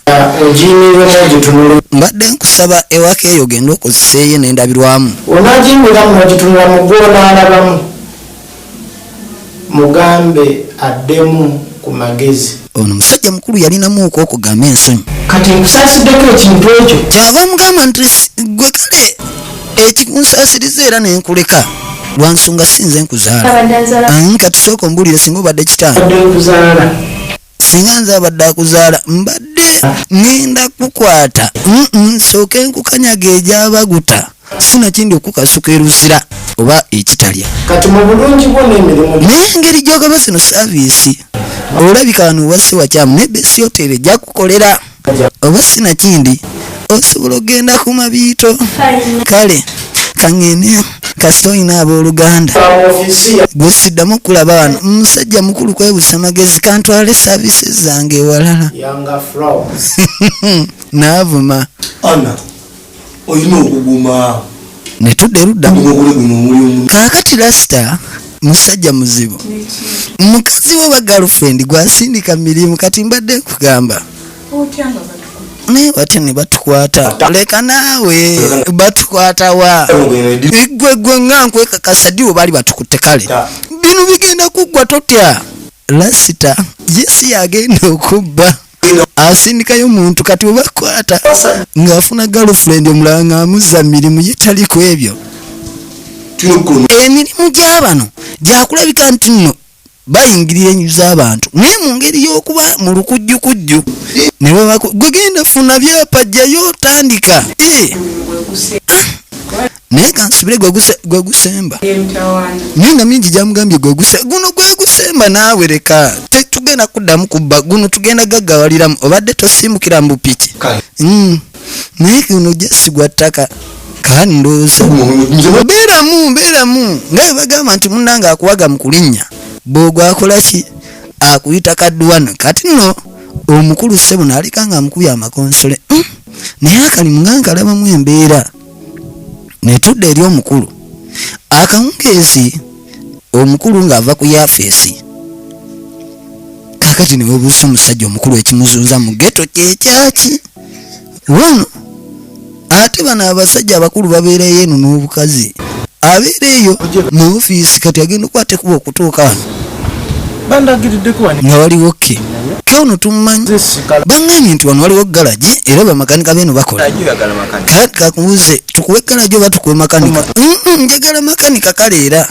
ojimiiremu ogitunula mbadde nkusaba ewaka eyo genda okozeseeyo n'endabirwamu onaagimiramu ogitunula mu gw'onaalabamu mugambe addemu ku magezi ono musajja mukulu yalinamuuko okugamba ensonyi kati nkusaasiddeko ekintu ekyo kyava mugamba nti gwe kale ekikunsaasiriza era nenkuleka lwa nsonga sinze nkuzaala kati sooka ombuulire singa obadde kitanda adde nkuzaala singa nze abadde akuzaala mbadde ngenda kukwata nsooke nkukanyaga egyabaguta sinakindi okukasuka eruzira oba ekitalya kati mu bulungi bwo n'emirimu naye engeri gy'ogaba zino saaviisi olabika wano wasse wakyamu naye besi hoteeri ejja kukolera oba sinakindi osobola okgenda ku mabiito kale kaŋŋende kasita olina abooluganda gwe siddamu kulaba wano musajja mukulu kwebusa magezi kantwale saaviisi zange ewalala naavuma ana olina okuguma ne tudde ludda ogule guno omulimu kaakati lasita musajja muzibu mukazi we wa girlfriend gwasindika mirimu kati mbadde nkugamba naye bate ne batukwata leka naawe batukwata wa gwe nga nkwekakasa diwo baali batukutte kale bino bigenda kuggwa totya lasita yesi yagenda okubba asindikayo muntu kati webakwata ng'afuna girlfriend omulala ng'amuzza mirimu yetali ku ebyo emirimu gy'abano gyakulabika nti nno bayingirira enyu z'abantu naye mu ngeri y'okuba mu lukujjukujju ne gwe genda funa byapa jjayo otandika naye kansubire gwe gusemba naye nga mingi gyamugambye guno gwe gusemba naawe leka tetugenda kuddamu kubba guno tugenda gaggawaliramu obadde tosiimukira mu bupiki naye guno gyasigwa ttaka kandi ndowooza beeramu nga bwe bagamba nti munnange akuwaga mu kulinnya bw'ogwo akola ki akuyita kadduwano kati nno omukulu ssebo n'aleka nga amukubye amakonsole naye akalimu nga nkalabamu embeera ne tudda eri omukulu akawungeezi omukulu ng'ava ku yafeesi kakati ne webuusa omusajja omukulu ekimuzuuza mu geto kyekyaki wano ate bano abasajja abakulu babeerayo eno n'obukazi abeera eyo mu ofiisi kati agenda okwate kuba okutuuka wano nga waliwo ke ono tumumanyi baŋŋambye nti wano waliwo galagi era bamakanika beeno bakola kati kakubuuze tukuwe galagi oba tukuwe makanika njagala makanika kale era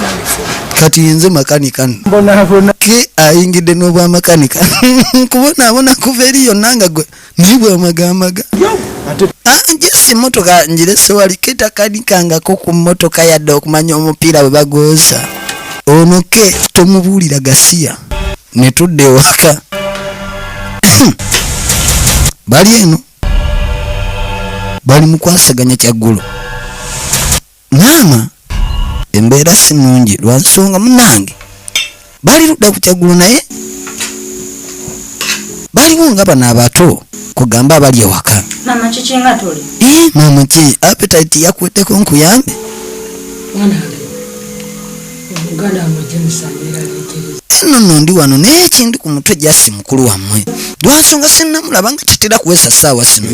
kati nze makanika nno ke ayingidde n'obwamakanika kubonaabona kuva eri yonna nga gwe naye bwamagamaga jesi emmotoka njirese wali ketakanikangako ku mmotoka yadde okumanya omupiira bwe bagooza ono ke tomubuulira gasiya ne tudde ewaka bali eno bali mukwasaganya Kyaggulu. Maama embeera si nnungi lwansonga munnange bali ludda ku Kyaggulu naye baliwo nga bano abato kugamba abali ewaka. Mama kikinga tuli. Mama ki appetite yakuweddeko nkuyambe? Nno ndi wano naye ekindi ku mutwe jasi mukulu wammwe lwansonga sinnamulaba nga kitera kuwesa ssaawa sino.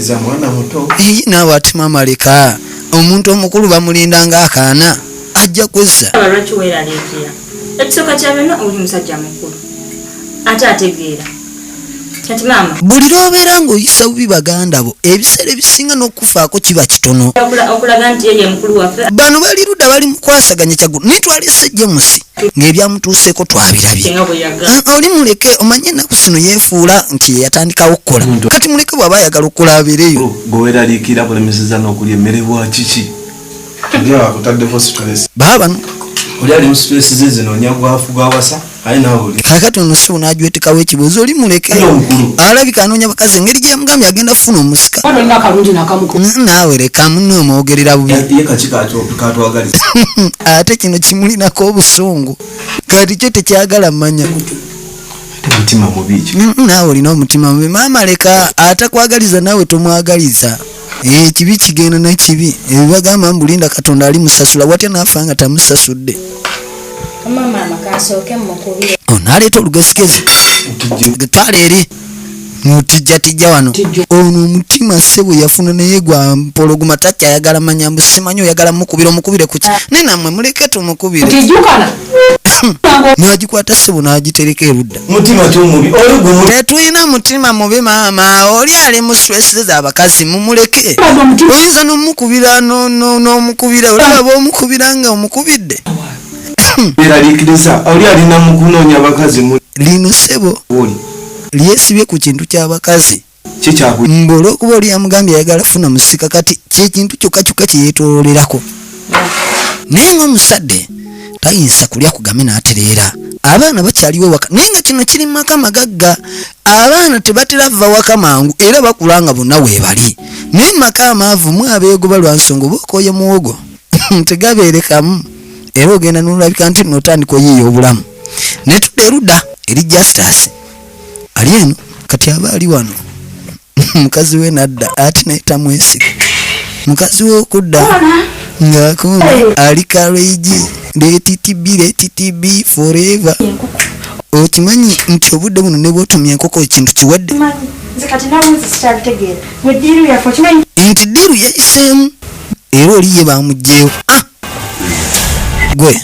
Naawe ati maama leka omuntu omukulu bamulinda nga akaana ajja kwessa. Lwaki weeraliikira ekisooka kya byonna oli musajja mukulu ate ategeera kati maama buli lw'obeera ng'oyisa bubi baganda bo ebiseera ebisinga n'okufaako kiba kitono. okulaga nti ye mukulu waffe. Bano bali ludda bali mukwasaganya Kyaggulu nitwalise James ng'ebyamutuuseeko twabirabye. Oli muleke omanye ennaku zino yeefuula nti yatandikawo okukola kati muleke bw'aba ayagala okukola abeereyo. Bweweraliikira bulemeseza n'okulya emmere bwa kiki akutaddeko stress baabano oli ali mu stress ze zino onyagwafu gwawasa aye naawe oli kakati ono si onaajwetekawo ekibuuzo oli muleke alabika anoonya bakazi engeri gye yamugambye agenda kufuna omusika. Naawe leka munno omwogerera bubi katwagaliza ate kino kimulinako obusungu kati kyo tekyagala mmanya mutima mubi naawe olina omutima mubi. Maama leka atakwagaliza naawe tomwagaliza. Kibi kigenda na kibi ebibagamba mbulinda Katonda ali musasula watya naafa nga tamusasudde. Mama makasooke mukubire. Naleeta olugezigezi twala eri mutijjatijja wano ono omutima ssebo yafuna naye gwa mpologoma takyayagala manya mbu simanyi oyagala mukubire kuki naye nammwe muleke tumukubire. N'agikwata ssebo n'agitereka erudda. mutima kyomubi oli gwe tetulina mutima mubi maama oli ali mu stress z'abakazi mumuleke. Oyinza n'omukubira n'omukubira olaba b'omukubira nga omukubidde. Eraliikiriza oli alina mu kunoonya bakazi lino ssebo lyesibye ku kintu ky'abakazi mbu olw'okuba oli yamugambye ayagala funa musika kati kyekintu kyokka kye yeetooloolerako. Naye ng'omusadde tayinza kulya kugame n'atereera abaana bakyaliwo waka naye nga kino kiri maka magagga abaana tebatera va waka mangu era bakula nga bonna weebali naye maka amaavu mu abeegoba lwa nsonga oba okooye muwogo tegabeerekamu era ogenda n'olabika nti n'otandika oyiiya obulamu. Ne tudda erudda eri Justus ali eno kati aba ali wano mukazi we nadda ate naye tamwesiga mukazi we okudda ng'akuuma ali kareegi lettb forever. Okimanyi nti obudde buno ne bw'otumya enkoko ekintu kiwedde nti ddiiru yayiseemu era oli ye bamugjeewo. Gwe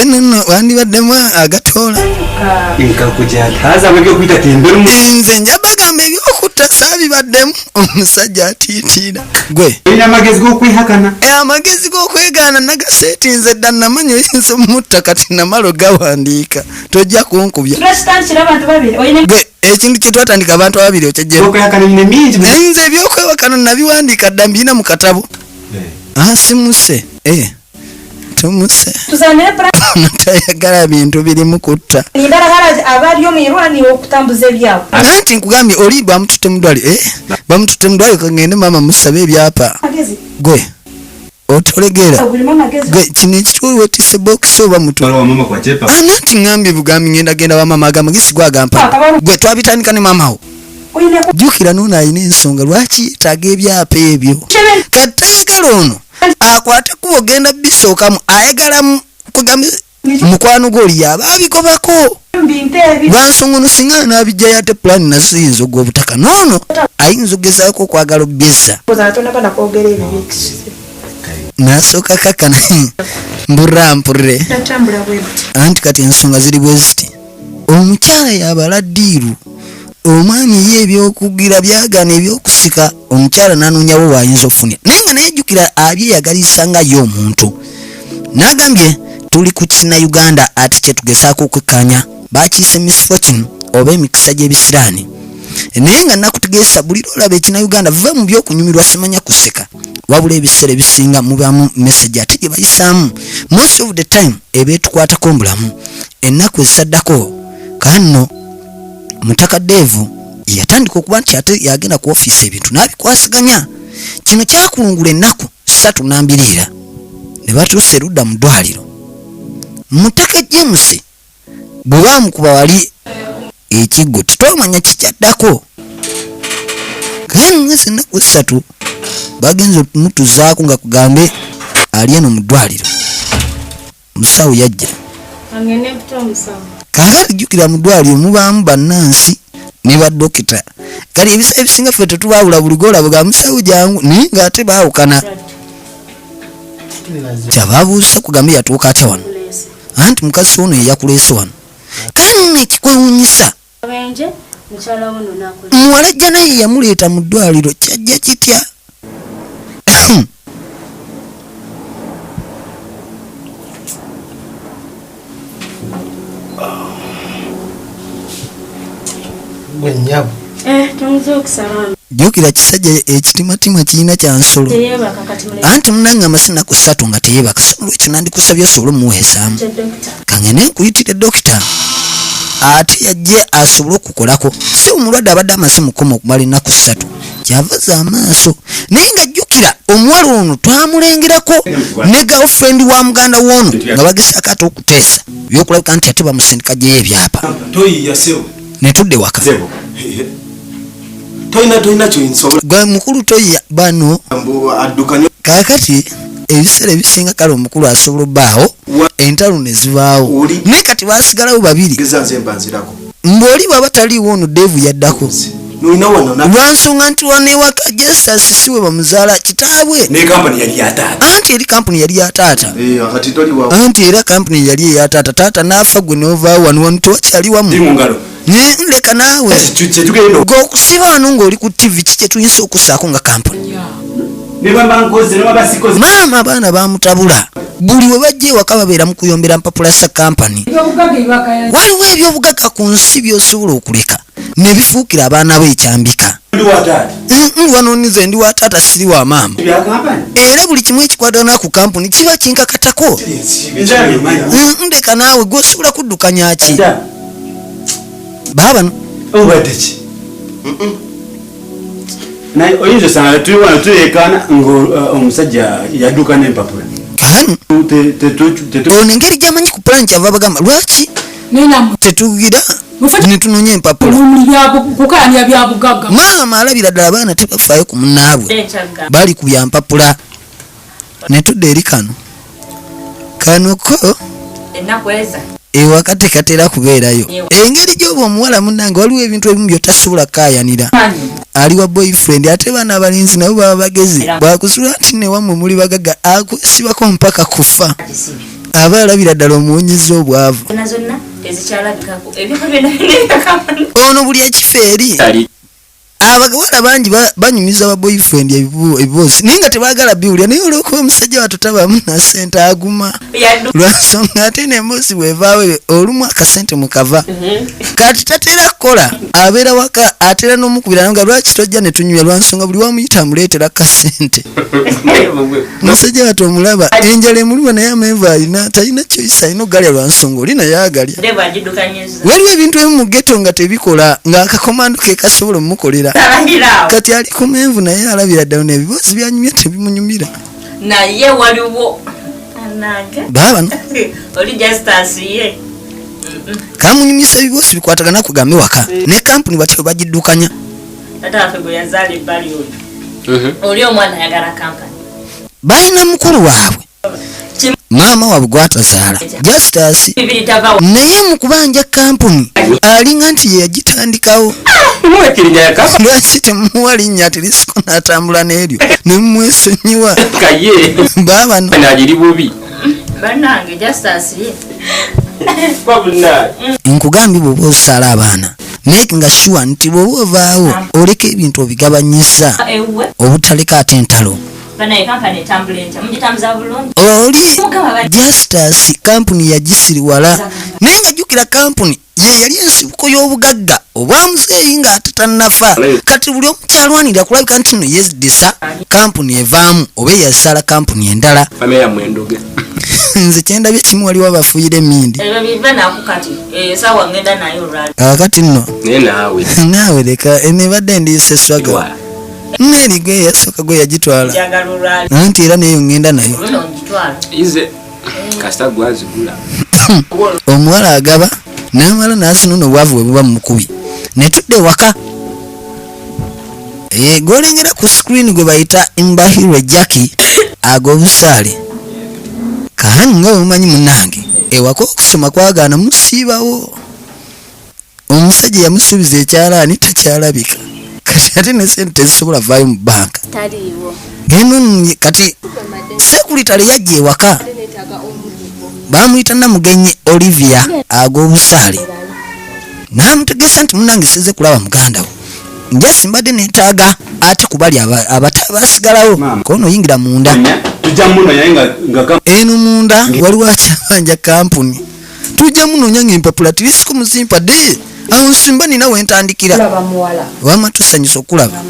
nno wandibaddemu agatoola nze nja bagamba ebyokutta saabibaddemu omusajja atiitiira. Gwe amagezi g'okwegaana nagaseetinze dda namanya oyinza omutta kati namalo gawandiika tojja kunkubya. Gwe ekintu kye twatandika abantu ababiri okyajjero naye nze ebyokwewakano nabiwandiika dda mbirina mu katabo. Simuse tumuse tayagala bintu birimu kutta anti nkugambye oli bamututte mudwali kagende maama musabe ebyapa. Gwe otolegeera gwe kino ekitwali wetise bokisi oba mutu anati ngambye bugambi ngenda wa maama agamba gisi gwagampa. Gwe twabitandika ne maama wo jjukira noono alina ensonga lwaki yeetaaga ebyapa ebyo kati tayagala ono akwate kuba ogenda bisookamu ayagala kugamba mukwano gw'oli yaba abigobako lwansonga ono singa n'abijjayo ate pulaani nazo yinza ogwa obutaka noono ayinza ogezaako okwagala obyezza n'asooka kakkana mburampurre anti kati ensonga ziri bwe ziti omukyala yabala ddiiru omwami ye ebyokugira byagana ebyokusika omukyala n'anoonyawo waayinza ofunira naye nga nayejjukira abyeyagaliza nga ye omuntu n'agambye tuli ku Kinnayuganda ate kye tugezaako okwekkaanya baakiyise misfortune oba emikisa gy'ebisiraani naye nga nakutegeeza buli lwolaba ekina-Uganda va mu by'okunyumirwa simanya kuseka wabula ebiseera ebisinga mubaamu message ate gye bayisaamu most of the time eba etukwatako mbulamu ennaku ezisaddako kanno Mutaka Devu yatandika okuba nti ate yagenda ku ofiisi ebintu n'abikwasaganya kino kyakulungula ennaku 32 ne batuusa erudda mu ddwaliro Mutaka James bwe baamukuba wali ekiggo tetomanya kikyaddako kanno ennaku 3 bagenze okumutuzaako nga kugambe ali eno mu ddwaliro musawo yajja kakati jjukira mu ddwaliro mubaamu bannansi ne baddokita kali ebiseera ebisinga ffe tetubaawula buli goolaba ga musawo jangu naye ng'ate baawukana kyababuuza kugambe yatuuka atya wano anti mukazi ono eyakuleese wano kanne ekikwewuunyisa muwalajja naye yamuleeta mu ddwaliro kyajja kitya jjukira kisajja ekitimatima kirina kyansolo anti munange amasina ku 3 nga teyeebaka olwekyo nandikusabye osobole omuweesaamu kangene nkuyitire dokita ate yajje asobole okukolako si omulwadde abadde amaze mukoma okumala ennaku 3 kyavaza amaaso naye nga jjukira omuwala ono twamulengerako ne girlfriend wa muganda w'ono nga bagezaako ate okuteesa byokulabika nti ate bamusindika gyeyo ebyapa netudde waka toyina kyoyinsobola gwe mukulu toya bano kakati ebiseera ebisinga kale omukulu asobola obbaawo entalo ne zibaawo naye kati baasigalawo babiri mbw'oli bwaba taliiwo ono Devu yaddako lwansonga nti wanewaka Justus siwe bamuzaala kitaabwe anti eri kampuni yali ya taata anti era kampuni yali eya taata taata n'afa gwe n'ovaawo wano tewakyali wamu leka naawe g'okusiba wano ng'oli ku TV ki kyetuyinza okusaako nga kampuni maama abaana bamutabula buli we bajja ewaka babeera mu kuyombera mpapula sa kampani waliwo ebyobugagga ku nsi by'osobola okuleka ne bifuukira abaana be ekyambika wano nize ndi wa taata siri wa maama era buli kimu ekikwatana ku kampuni kiba kinkakatako ndeka naawe gw'osobola kuddukanya ki babano obadde ki naye oyinza osanga tuli wano tuleekaana ng'omusajja yadduka n'empapula ono engeri gyamanyi ku plan kyava bagamba lwaki tetugira netunoonya empapula maama alabira ddala abaana tebafaayo ku munnaabwe bali ku bya mpapula netudde eri kanoko ewaka tekatera kubeerayo engeri gy'oba omuwala munnange waliwo ebintu ebimu byotasobola kaayanira ali wa boyfriend ate baana abalinzi nabo baba bagezi bwakusula nti newammwe muli bagaga akwesibako mpaka kufa aba alabira ddala omuwonyeza obwavu ono buli ekifo eri abagawala bangi banyumiza ba boyfriend ebiboozi naye nga tebaagala biwulya naye olwokuba omusajja watotabamu na ssente aguma lwansonga ate n'emboozi bwevaawo olumu akasente mukava kati tatera kukola abeera waka atera n'omukubira nga lwaki tojja ne tunyumya lwansonga buli wamuyita amuleetera kasente omusajja wati omulaba enjala emuliwa naye amenvu alina talina kyoyisa alina ogalya lwansonga oli naye agalya waliwo ebintu ebimu mu ghetto nga tebikola ng'akakomando ke kasobola omukolera kati ali ku menvu naye alabira ddala n'ebiboozi byanyumya tebimunyumira naye waliwo anange babano oli Justus ye kamunyumisa ebiboozi bikwatagana kugambe waka ne kampuni batyo bagiddukanya tata waffe gwe yazaala ebbali oyo oli omwana ayagala kampani balina mukulu waabwe maama waabwe gwatazaala Justus naye mu kubanja kampuni alinga nti ye yagitandikawo lwaki temuwa linnya ati lisiko n'atambula n'eryo ne mumwesonyiwa baabano bannange Justus ye nkugambye bw'oba osaala abaana make nga sure nti bw'oba ovaawo oleka ebintu obigabanyiza obutaleka ate entalo oli Justus kampuni yagisiriwala naye nga jjukira kampuni ye yali ensibuko y'obugagga obwamuzeeyi ng'atatannafa kati buli omukyalwanira kulabika nti no yeddisa kampuni evaamu oba eyasala kampuni endala nze kyendabye kimu waliwo abafuuyira emindi akati nno naawe leka enebadde ndiise swaga Meri gwe yasooka gwe yagitwala anti era neyo ngenda nayo omuwala agaba n'amala n'azinuna obwavu bwe buba mukubi netudde waka gwolengera ku screen gwe bayita Mbahirwe Jackie ag'obusaale kaani nga bumanyi munange ewaka okusoma kwagaana musiibawo omusajja yamusuubiza ekyalaani takyalabika kati ate ne sente tezisobola vaayo mu banka gendo kati sekuritale yajja ewaka bamuyita Namugenyi Olivia ag'obusaale n'amutegeeza nti munange size kulaba muganda wo nja simbadde neetaaga ate kubali abasigalawo kono oyingira munda eno munda waliwo akyabanja kampuni tujja munonya ng'empapula tirisiko muzimpadde awo simba nina wentandikira wama tusanyusa okulaba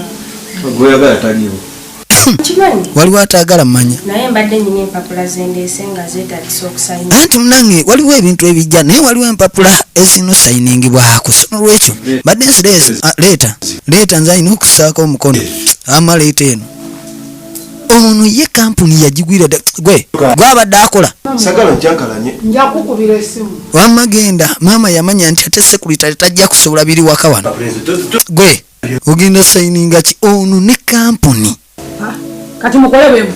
waliwo ataagala mmanya anti munange waliwo ebintu ebijja naye waliwo empapula ezino sayiningibwako so nolwekyo badde leeta nze alina okusaako omukono ama leeta eno ono ye kampuni yagigwira gwe abadde akola wamma genda maama yamanya nti ate sekurita tajja kusobola biri waka wano gwe ogenda sayininga ki ono ne kampuni kati mukole bwe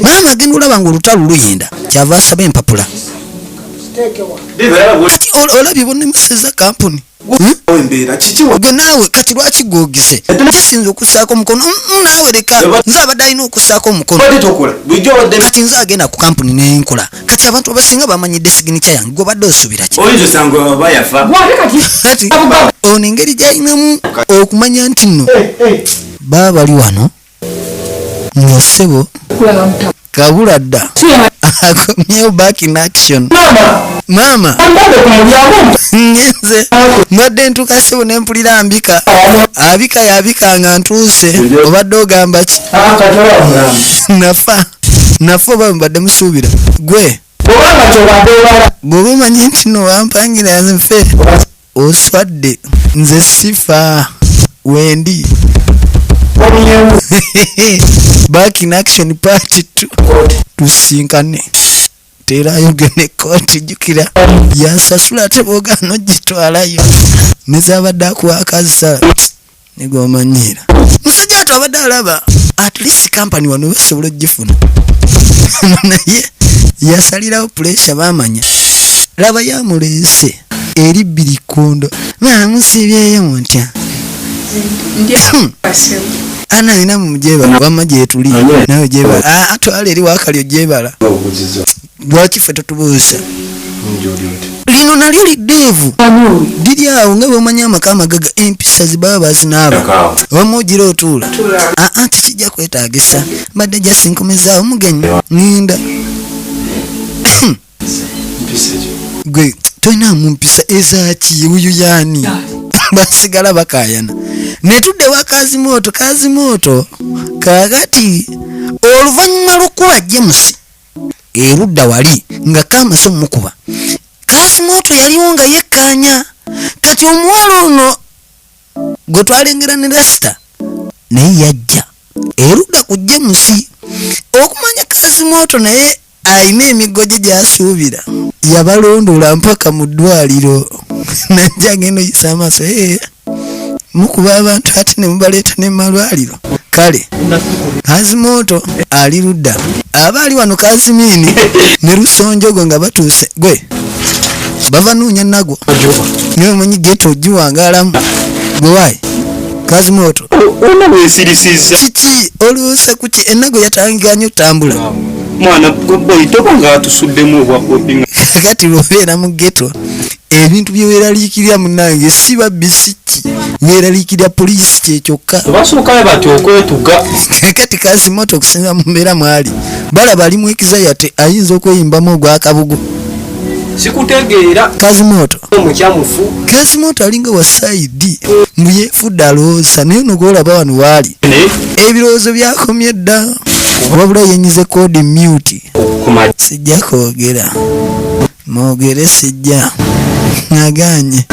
maama agenda olaba nga olutalo luyinda kyava asaba empapula kati olabye bonnemuseza kampuni gwe naawe kati lwaki gwogize kisinza okusaako omukono naawe leka nze abadde alina okusaako omukono kati nze agenda ku kampuni nenkola kati abantu abasinga bamanyidde siginica yange gwe obadde osubira ki kati ono engeri gyalinamu okumanya nti nno baba bali wano nga ssebo kabula dda akomyewo back in action maama ngenze mbadde ntuuka ssebo nempulira abika yabika nga ntuuse obadde ogamba ki nafa oba mbadde musuubira gwe bw'oba omanyi nti no wampangira yanze nfe oswadde nze sifa wendi back in action part 2 tusinkane terayo gene kooti jukira yasasula ate bwogaana ogitwalayo nezabadde akuwakazisa negomanyira musajja ate abadde alaba at least company wano basobola ogifuna naye yasalirawo pressure bamanya laba yamuleese eri birikondo maamusibyeyo mutya ana ina mujeba wamma gyetuli nawe jebala atwala eri wakali ojebala lwaki ffe totubuusa lino nalyo liddeevu liri awo nga bwomanya amaka amagaga empisa zibaba bazinaaba wamma ogira otuula tekijja kwetaagisa mbadde jasinkomezaawo mugenyi ŋŋenda gwe tolinamu mpisa ezaki uyu yaani basigala bakayana netudde wa kazimooto kakati oluvannyuma lw'okuba James erudda wali nga kamasa omukuba kazimooto yaliwo nga yekkanya kati omuwala ono gwe twalengera ne rasita naye yajja erudda ku James okumanya kazimooto naye ayina emiggo gye gyasuubira yabalondoola mpaka mu ddwaliro najja agenda oyisa amaaso mukuba abantu ate ne mubaleeta ne malwaliro kale kazimooto ali ludda aba ali wano kazimiini ne lusonjogo nga batuuse gwe bava nuunya nagwo niwe omanyi geto ogiwangaalamu gwe waayi kazimooto ona bwesirisizza kiki oluuse kuki ennago yatangiganya otambula mwana boitoba nga atusuddemu obwakobinga kati lwobeera mu geto ebintu byeweraliikirira munange si babisiki weraliikirira poliisi kyekyokka basookayo bati okwetuga kati kazimooto okusinza mu mbeera mwali balaba ali mu ekizayate ayinza okweyimbamu ogwakabugu sikutegeera Kazimoto omukyamufu Kazimoto alinga wa side mbu yefudde alowooza naye nogolaba wano waali ebirowoozo byakomye dda wabula yenyize kodi mute sijja kwogera mwogere sijja naganye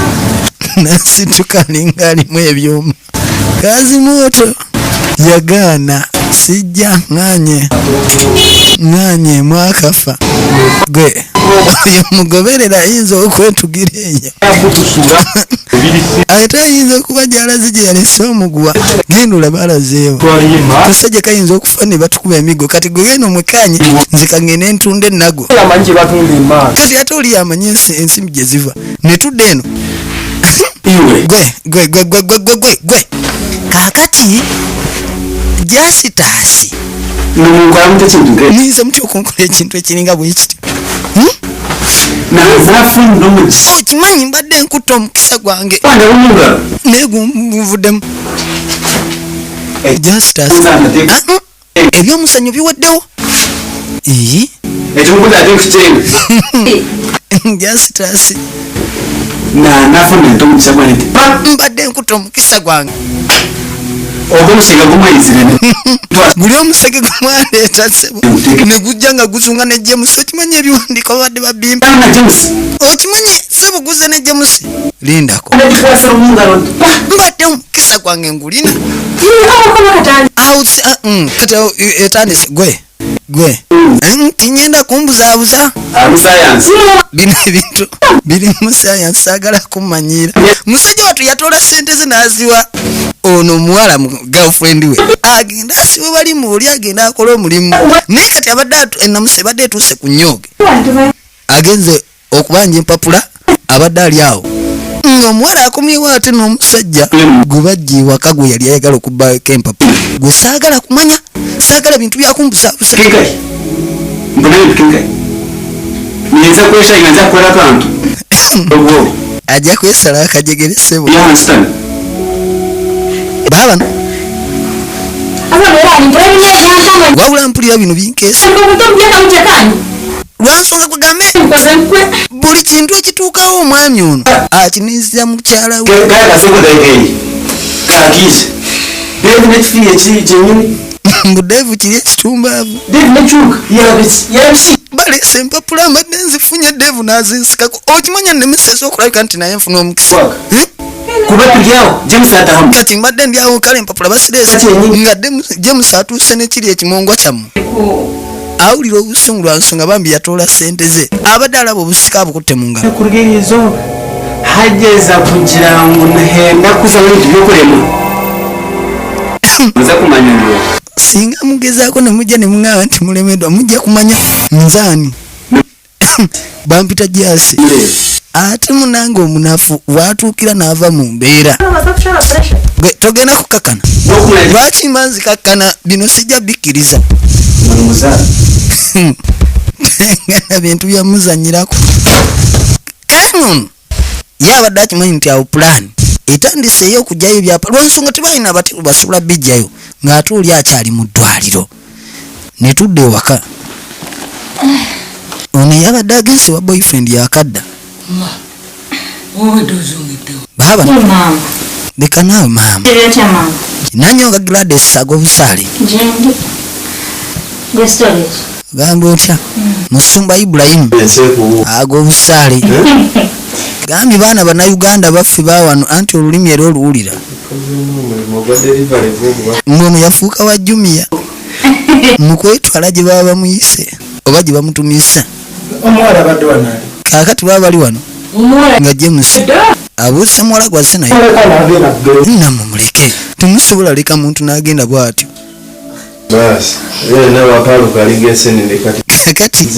nasituka alinga alimu ebyuma Kazimoto yagaana sijja nganye mwakafa gwe oyo mugoberera ayinza okwetugira eyo ate ayinza okuba gyalaze gye yalese omuguwa genda olaba alazeewo kasajja kayinza okufa ne batukuba emigo kati gwe genda omwekanye nze kangende ntunda ennago kati ate oli amanyi ensimbi gye ziva ne tudda eno gwe kaakati jasitaasi niyinza mutya okunkola ekintu ekiringa bwe kityo okimanyi mbadde nkutta omukisa gwange naye gumuvuddemu jasitaasi ebyomusanyo biwaddewo jasitaasi mbadde nkutta omukisa gwange guli omusege gumwaleeta sebo ne gujja nga guzunga ne James okimanyi ebiwandiiko babadde babimba okimanyi sebo guze ne James lindako mbadde omukisa gwange ngulina kati etandise gwe tinyenda kumbuzaabuza bino ebintu biri mu sayansi saagala kumanyira musajja watu yatoola sente ze n'aziwa ono muwala mu girlfriend we agenda asiwe bali mu oli agenda akola omulimu naye kati abadde ennamusa ebadde etuuse ku nnyoge agenze okubanja empapula abadde ali awo ng'omuwala akomyewo ate n'omusajja gwe bajja ewaka gwe yali ayagala okubbako empapula gwe saagala kumanya saagala bintu byakumbusaabusa ajja kwesala akajegere sebo baabano wabula mpulira bino binkeesa lwansonga kugambe buli kintu ekituukawo omwami ono akiniiza mukyala we mbudevu kiri ekitumbaavu baleese empapula mbadde nzifunye devu n'azinsikako okimanya nemeseesa okulabika nti naye nfuna omukisa kati mbadde ndyawo kale empapula basireese nga James atuuse nekiri ekimongwa kyammwe awulira obusungu lwa nsonga bambi yatoola sente ze abadde alaba obusika abukutte mu ngalo kurigirizo hageza kugira ngo naku za bintu byokulema muza kumanya ndio singa mugezaako ne mujja ne muŋŋamba nti mulemeddwa mujja kumanya nzaani bampita jasi ate munange omunafu watuukira n'ava mu mbeera gwe togenda kukakana lwaki manzi kakkana bino sijja bikkiriza ngana bintu byamuzanyirako kanono ye abadde akimanyi nti awo pulaani etandise ey'okugyayo ebyapa lwansonga tebalina abatibu basobola bijjayo ng'ate oli akyali mu ddwaliro ne tudda ewaka ono yabadde agenze wa boyfriend yakadda baaba leka naawe maama nanyonga Gladys ag'obusaale gamba otya musumba Ibrahim ag'obusaale gambi baana bannayuganda baffe bawano anti olulimi era oluwulira ngono yafuuka wa Jumia mukwetwala gye baba bamuyise oba gye bamutumisa omuwala badde wanali kaakati baba bali wano nga James abuuse muwala gwazze naye namumuleke temusobola leka muntu n'agenda bw'atyo basi yena wapaluka aligensenene kati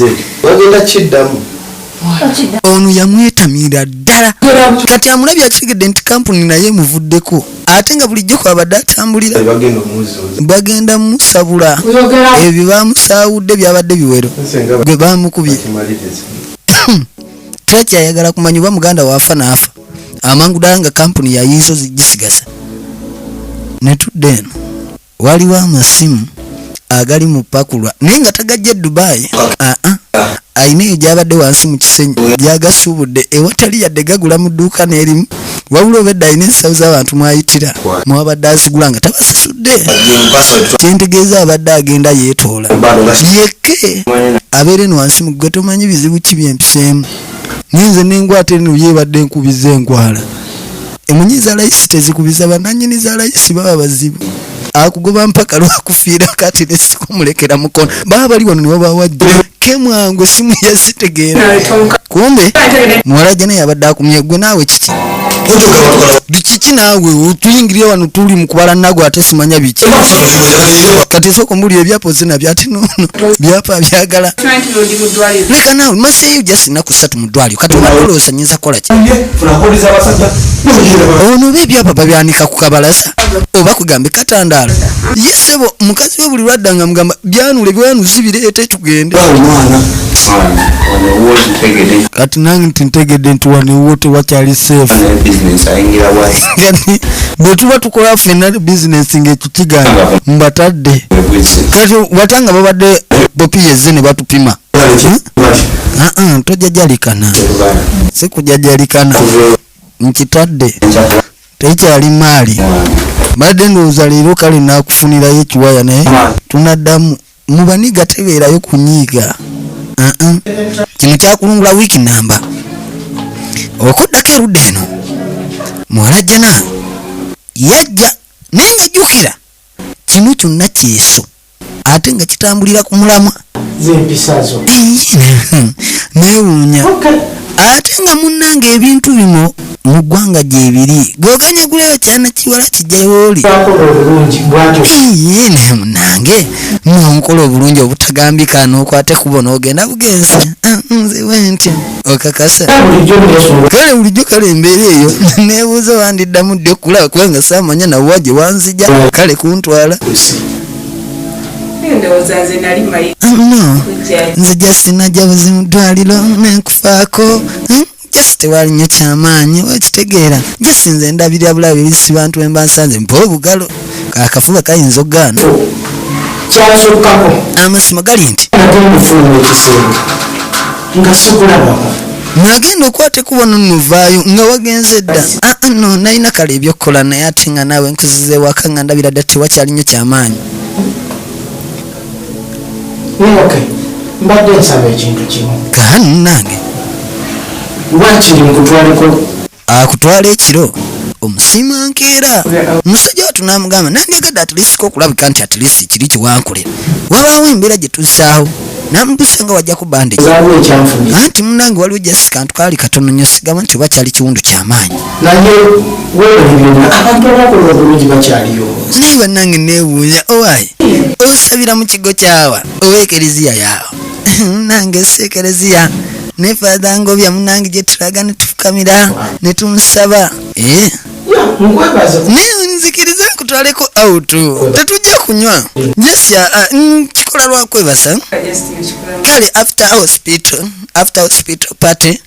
wagenda kiddamu ono yamwetamira ddala kati amulabye akitegedde nti kampuni naye muvuddeko ate nga bulijjo kwabadde atambulira bagenda musabula ebyo bamusaawudde byabadde biwero gwe bamukubye tekyayagala kumanya oba muganda waafa n'afa amangu ddala nga kampuni yayiiso zigisigaza ne tudde eno waliwo amasimu agali mu pakulwa naye nga tagajja Dubai ayina eyo gyabadde wansi mu kisenyi gyagasuubudde ewatali yadde gagula mu dduuka n'erimu wabula obedda ayina ensawo z'abantu mwayitira mwabadde azigula nga tabasasudde kyentegeeza abadde agenda yeetoola yekke abeere no wansi mu gwe tomanyi bizibu ki byempiseemu nyenze n'engwate eno yeebadde nkubiza enkwala emunyi za layisi tezikubiza bannannyini za layisi baba bazibu akugoba mpaka lwakufiira kati nesikumulekera mukono baba bali wano niwaba wajja kemwangu simu yazitegeera kumbe muwala jana yabadde akumye gwe naawe kiki naawe otuyingirira wano tuli mukubala nagwe ate simanya biki kati soko mbuli ebyapo zina byati nono byapa byagala leka naawe maseyo jasina kusatu mu ddwaliro kati omaloloosa nyinza kola ki ono oba ebyapa babyanika ku kabalasa oba kugambe katandaala yesebo mukazi we buli lwadda nga mugamba byanule byanusi bireete tugende kati nange ntintegedde nti wanewo tewakyali safe kati bwe tuba tukola ffenna bizinesi ng'ekyo kigana mbatadde kati watanga babadde bopi yezze ne batupima tojajalikana si kujajalikana nkitadde tekyali maali badde ndowooza leero kale naakufunirayo ekiwaya naye tunaddamu mubaniga tebeerayo kunyiiga kino kyakulungula wiiki namba okuddako erudda eno muwala jana yajja naye nga jjukira kino kyonna kyeso ate nga kitambulira ku mulamwa neewuunya ate nga munnange ebintu bino mu ggwanga gyebiri goganya gulewo kyana kiwala kijjayo oli naye munnange nonkola obulungi obutagambika n'okwate kubo n'ogenda bugenzi nze wentyo okakasa kale bulijjo kale embeera eyo neebuuza wandiddamu ddi okulaba kubanga saamanya nawwa gye wanzija kale kuntwala nze jasina jabuzi mu ddwaliro nenkufaako jasi tewali nnyo kyamaanyi wakitegeera jasi nze ndabirira bulabirisi bantu bwe mba nsanze mpa obugalo akafuba kayinza okugaana amasimo gali nti mwagenda okwate kubona nnovaayo nga wagenze dda no nalina kale ebyokukola naye ate nga naawe nkuzize waka nga ndabira dda tewakyali nnyo kyamaanyi mbadde nsaba ekintu kimu kaanu nange wakiri nkutwaliko akutwala ekiro omusiima nkeera musajja watu namugamba nandigadde atilisiko okulabika nti atilisi kiri kiwankolera wabaawo embeera gye tussaawo namubusa nga wajja ku bandage anti munange waliwo jasi kantu kaali katono nnyo sigamba nti oba kyali kiwundu kyamaanyi naye weebalibirina abantu abakola obulungi bakyaliyo naye bannange neewuunya owaayi osabira mu kigo kyawa owa ekereziya yaawo nange si ekereziya ne faada ngobya munange gye tulaga ne tufukamira ne tumusaba nzikiriza nkutwaleko autu tetujja kunywa jesya kikola lwakwebasa kale after hospital party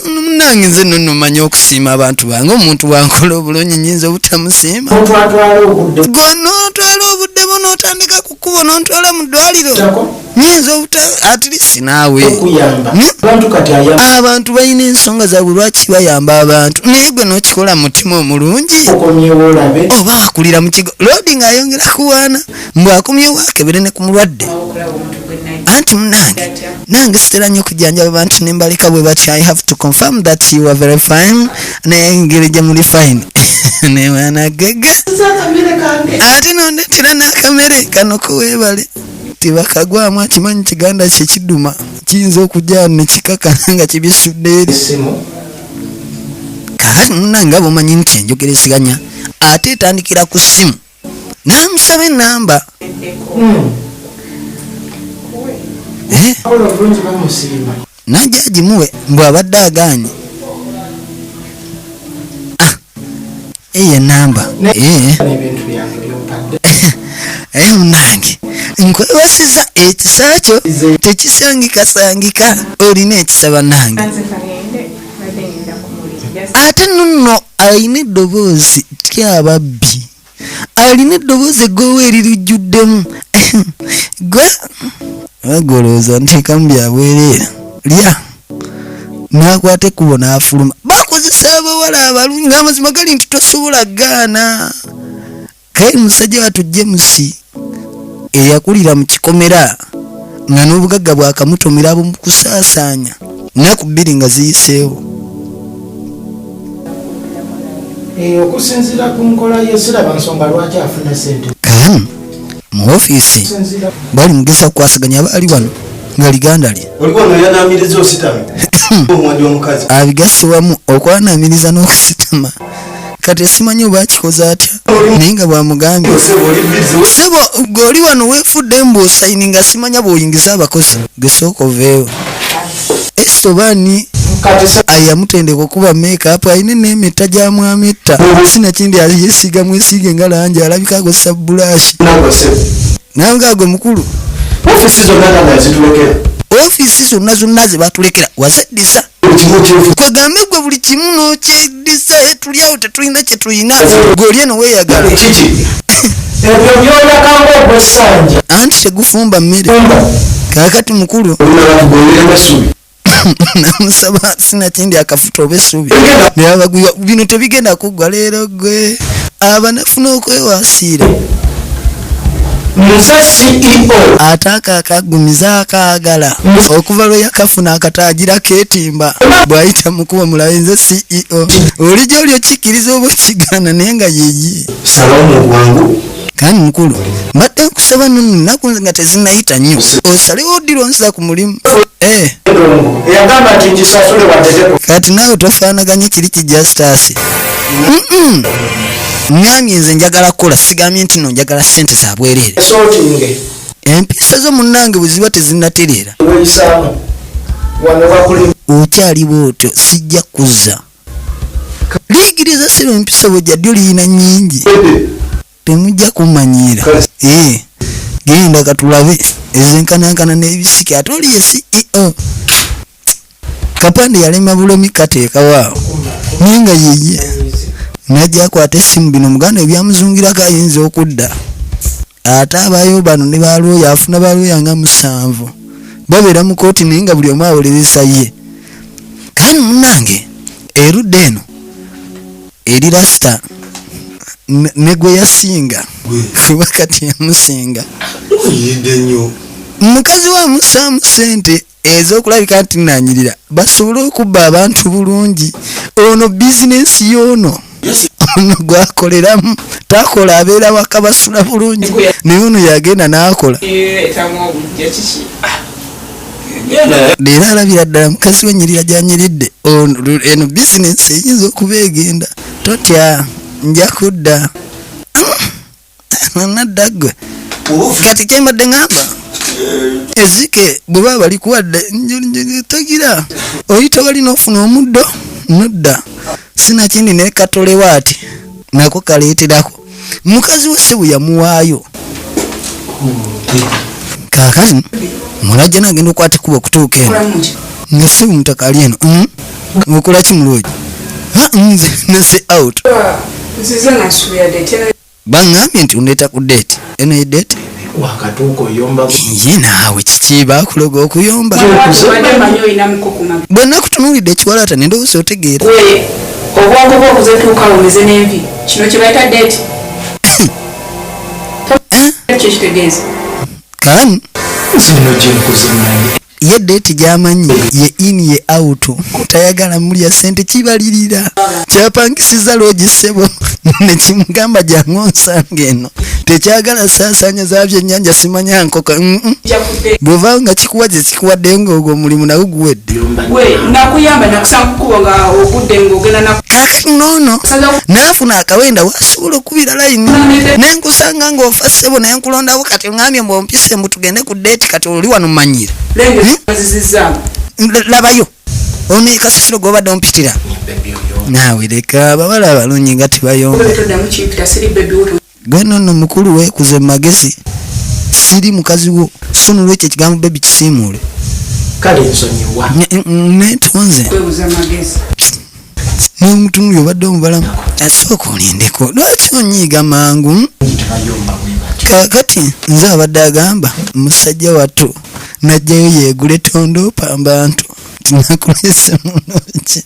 munange nze nno manya okusiima abantu bange omuntu wankola obulungi nyinza obutamusiima gonootwala obudde bonootandika kukuba nontwala mu ddwaliro nyinza atlisi naawe abantu balina ensonga zaabwe lwaki bayamba abantu naye gwe nokikola mutima omulungi oba wakulira mu kigo lodi ng'ayongera kuwaana mbwakomyewo akebere ne ku mulwadde anti munange nange sitera nnyo okujjanjaba abantu ne mbaleka bwe bati I have to confirm that you are very fine naye engeri gye muli fine newanagaga ate nondetera n'akamere kano koweebale tibakagwamu akimanyi kiganda kye kiduma kiyinza okujja nekikakana nga kibisudde eri kakati munange aba omanyi nti enjogereziganya ate etandikira ku ssimu namusaba enamba najja agimuwe mbw abadde agaanye eyo enamba munange nkwewasiza ekisa kyo tekisangikasangika olina ekisaba nange ate nno alina eddoboozi tyababbi alina eddoboozi eggoowa eririjjuddemu gwe agoloza ntekamu byabwerera lya nakwate kubona afuluma bakozesa abawala abalungi ng'amazima gali nti tosobola gaana kale musajja watu James eyakulira mu kikomera nga n'obugagga bwakamutomera abo mu kusaasaanya nnaku 2 nga ziyiseewo okusinziira ku nkola yesiraba nsonga lwaki afuna sente kaamu mu ofiisi bali mugeza kukwasaganya abaali wano nga liganda lye abigase wamu okwanamiriza n'okusitama kati simanyi oba akikoze atya naye nga bwamugambye sebo goli wano weefudde mbuosaini nga simanya bw'oyingiza abakozi gesooka oveewo esobani ayamutendeka okuba make-up ayine n'emetta gyamwametta sinakindi yesiiga mwesiige nga langi alabika akozesa bulashi nange agwe mukulu ofiisi zonna ze batulekera wazeddisa kwegambe gwe buli kimu n'okyeddisa tulyawo tetulina kye tulina gweoli eno weeyagala ebyo byolakanga ogw'essanja anti tegufumba mmere kaakati mukulu namusaba sinakindi akafuta oba essubi nabagwiwa bino tebigenda kuggwa leero gwe abanafuna okwewasiira nze CEO ate akagumiza akaagala okuva lwe yakafuna akataagira keetimba bw'ayita mukuba mulabe nze CEO oli gy'oli okikkiriza oba okigaana naye nga yeyi salamu bwangu kandi mukulu mbadde nkusaba nno nnaku nga tezinnayita nnyo osalewo oddironsa ku mulimu eyagamba nti nkisasule waddeteko kati naawe tofaanaganye kiri kijasitaasi ngambye nze njagala kukola sigambye nti no njagala ssente za bwereere esotinge empisa zo munnange bwe ziba tezinnatereera weyisaamu wano bakuli okyali bwotyo sijja kuzza liigiriza sero empisa bwejja ddyo liyina nnyingi temujja kumanyiira genda katulabe ezenkanankana n'ebisiki ate oli ye CEO kapande yalema bulomi kateekawaawo naye nga yeye najja akwata essimu bino muganda ebyamuzungirako ayinza okudda ate abayo bano ne balooya afuna balooya nga 7 babeera mu kooti naye nga buli omu awolereza ye kandi munnange erudda eno eri rasita ne gwe yasinga kuba kati yamusinga mukazi wa musaamu sente ez'okulabika nti nanyirira basobole okubba abantu bulungi ono bizinensi y'ono ono gwakoleramu takola abeera waka basula bulungi naye ono yagenda n'akola leero alabira ddala mukazi wenyirira gyanyiridde eno bizinensi eyinza okuba egenda totya nja kudda nadda ggwe kati kyembadde ngamba ezike bwe baba balikuwadde tagira oyita wali n'ofuna omuddo nodda sinakindi ne katolewa ati nako kaleeterako mukazi we ssebo yamuwaayo kaakati mulajja nagenda okwata kuba okutuuka eno nga ssebo mutakali eno okola ki muloogi nze nese out baŋŋambye nti undeeta ku deeti eno edeeti wakatuuka oyomba ye naawe kiki bakuloga okuyomba bwe nakutunuulidde ekiwalaata ne ndowooza otegeera obwongo bwokuzetuuka omeze n'envi kino kye bayita deeti kyekitegeeza kaani zino gyenkuzimanyi ye deeti gy'amanyi ye in ye out tayagala mulya sente kibalirira kyapangisiza loogi ssebo ne kimugamba jangu onsanga eno tekyagala saasaanya za byennyanja simanya nkoka bw'ovaawo nga kikuwa gye kikuwadde ng'ogwo omulimu nawe guwedde nakuyamba nakusanga kukuba nga ogudde ng'ogenda kakati noono naafuna akawenda wasobola okubira layini nenkusanga ng'ofa ssebo naye nkulondawo kati ngambye mbwompise mbu tugende ku deeti kati oli wano mmanyira labayo ono kasasiro gwobadde ompitira naawe leka abawala abalungi nga tebayomba gwe nonno mukulu weekuze mu magezi siri mukazi wo so nolwekyo ekigambo bebi kisiimuule kale nsonyiwa netonze n'omutunuli obadde omubalamu asooka olindeko lwaki onyiiga mangu kakati nze abadde agamba musajja wattu najjayo yeegule tondo pambantu tinakulese munoki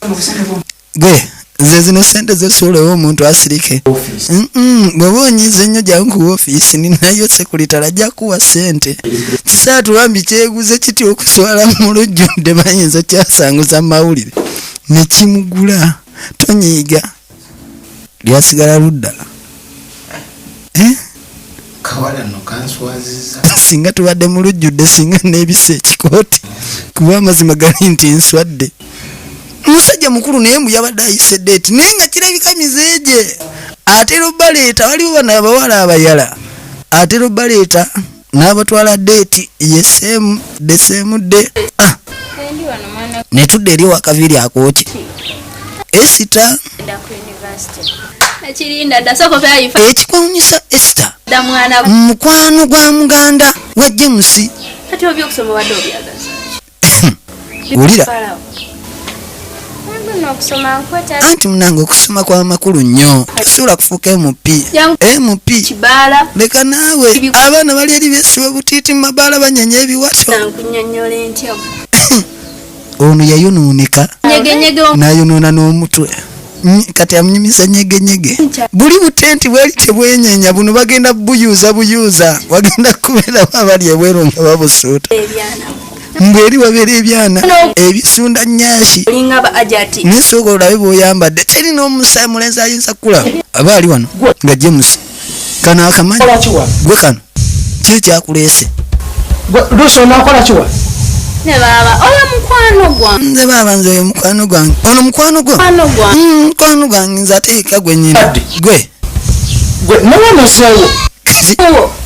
gwe ze zino sente zesuulewo omuntu asirike bw'oba onyiiza ennyo jangu ku ofiisi ninayo sekulitala ajja kuwa sente kisaatuwambi kyeguze kitya okuswala mu lujjudde bayinza kyasanguza mawulire ne kimugula tonyiiga lyasigala ludda kawala no kanswaziza singa tubadde mu lujjudde singa n'ebisa ekikooti kuba amazima gali nti nswadde musajja mukulu naye mbu yabadde ayise deeti naye nga kirabika mizeeje atera obbaleeta waliwo bano abawala abayala atera obbaleeta n'abatwala deeti yeseemu deseemudde netudde eri wakaviiri akooki esita ekikwawunyisa esita mukwano gwa muganda wa James wulira anti munange okusoma kwa makulu nnyo sobola kufuuka MP leka naawe abaana bali eri besiba butiiti mu mabaala banyanya ebiwato ono yayonooneka nayonoona n'omutwe kati amunyumisa nyegenyege buli butenti bwali tebwenyenya buno bagenda buyuuza wagenda kubeeramu abali ebweru nga babusuuta mbweri wabeera ebyana ebisunda nnyashi nesooka olabe bw'oyambadde teri n'omusaayi mulenzi ayinza kulaba aba ali wano nga James kano akamanyi gwe kano kiri kyakuleese luusi onaakola kiwa nze baaba nze oyo mukwano gwange ono mukwano gwo mukwano gwange nze ateeka gwe nyina gwe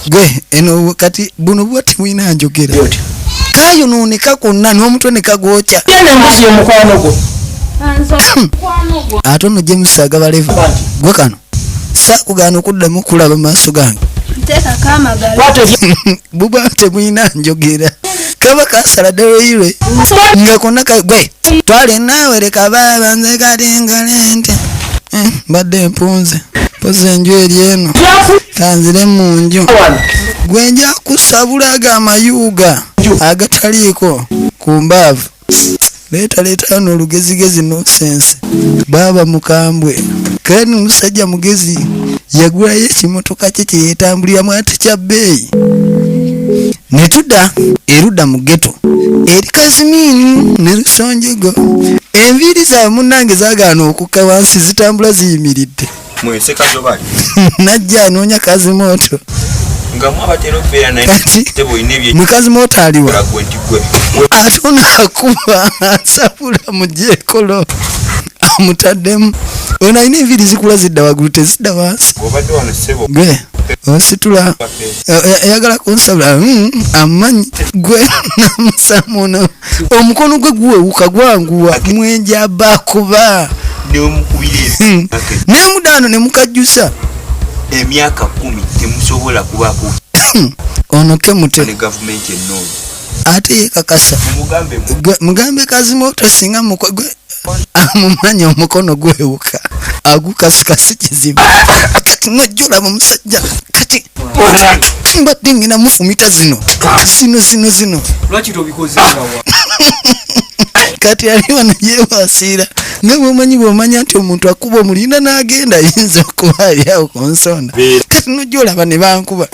gwe eno kati buno bwa temwina njogera kayonooneka konna n'omutwe ne kagwokya ate ono James agabaleva gwe kano saakugaana okuddamu kulaba maaso gange buba temwina njogera kaba kasala deroirwe nga konna gwe twale naawe leka baaba nze kalingalente mbadde empunze pozi enju eri eno kanzire mu nju gwe nja kusabulaga amayuuga agataliiko ku mbaavu leeta hano olugezigezi nosense baaba mukambwe kandi omusajja mugezi yagulayo ekimotoka kye kyeyetambuliramu ate kya bbeeyi ne tudda erudda mu ghetto eri Kazimiini ne Lusonjego enviiri zaabwe munnange zaagaana okukka wansi zitambula ziyimiridde najja anoonya Kazimooto mwe Kazimooto aliwa ate ono akuba asabula mu jeekolo amutaddemu ono alina enviiri zikula zidda waggulu tezidda wansi gwe ositula eyagala kunsabula amanyi gwe namusamuno omukono gwe guwewuka gwanguwa mwenja bakuba nemudaano nemukajjusa emyaka 10 temusobola kubaako ono kemute ate yekakasa mugambe Kazimooto singa gwe amumanya omukono gwewuka agukasikasi kizibu kati najjula mu musajja kati mbadde ngina mufumita zino lwaki tobikozenga kati ali wano yeewasiira nga bw'omanya nti omuntu akuba omulinda n'agenda ayinza okuba ali awo ku nsonda kati nojja olaba ne bankuba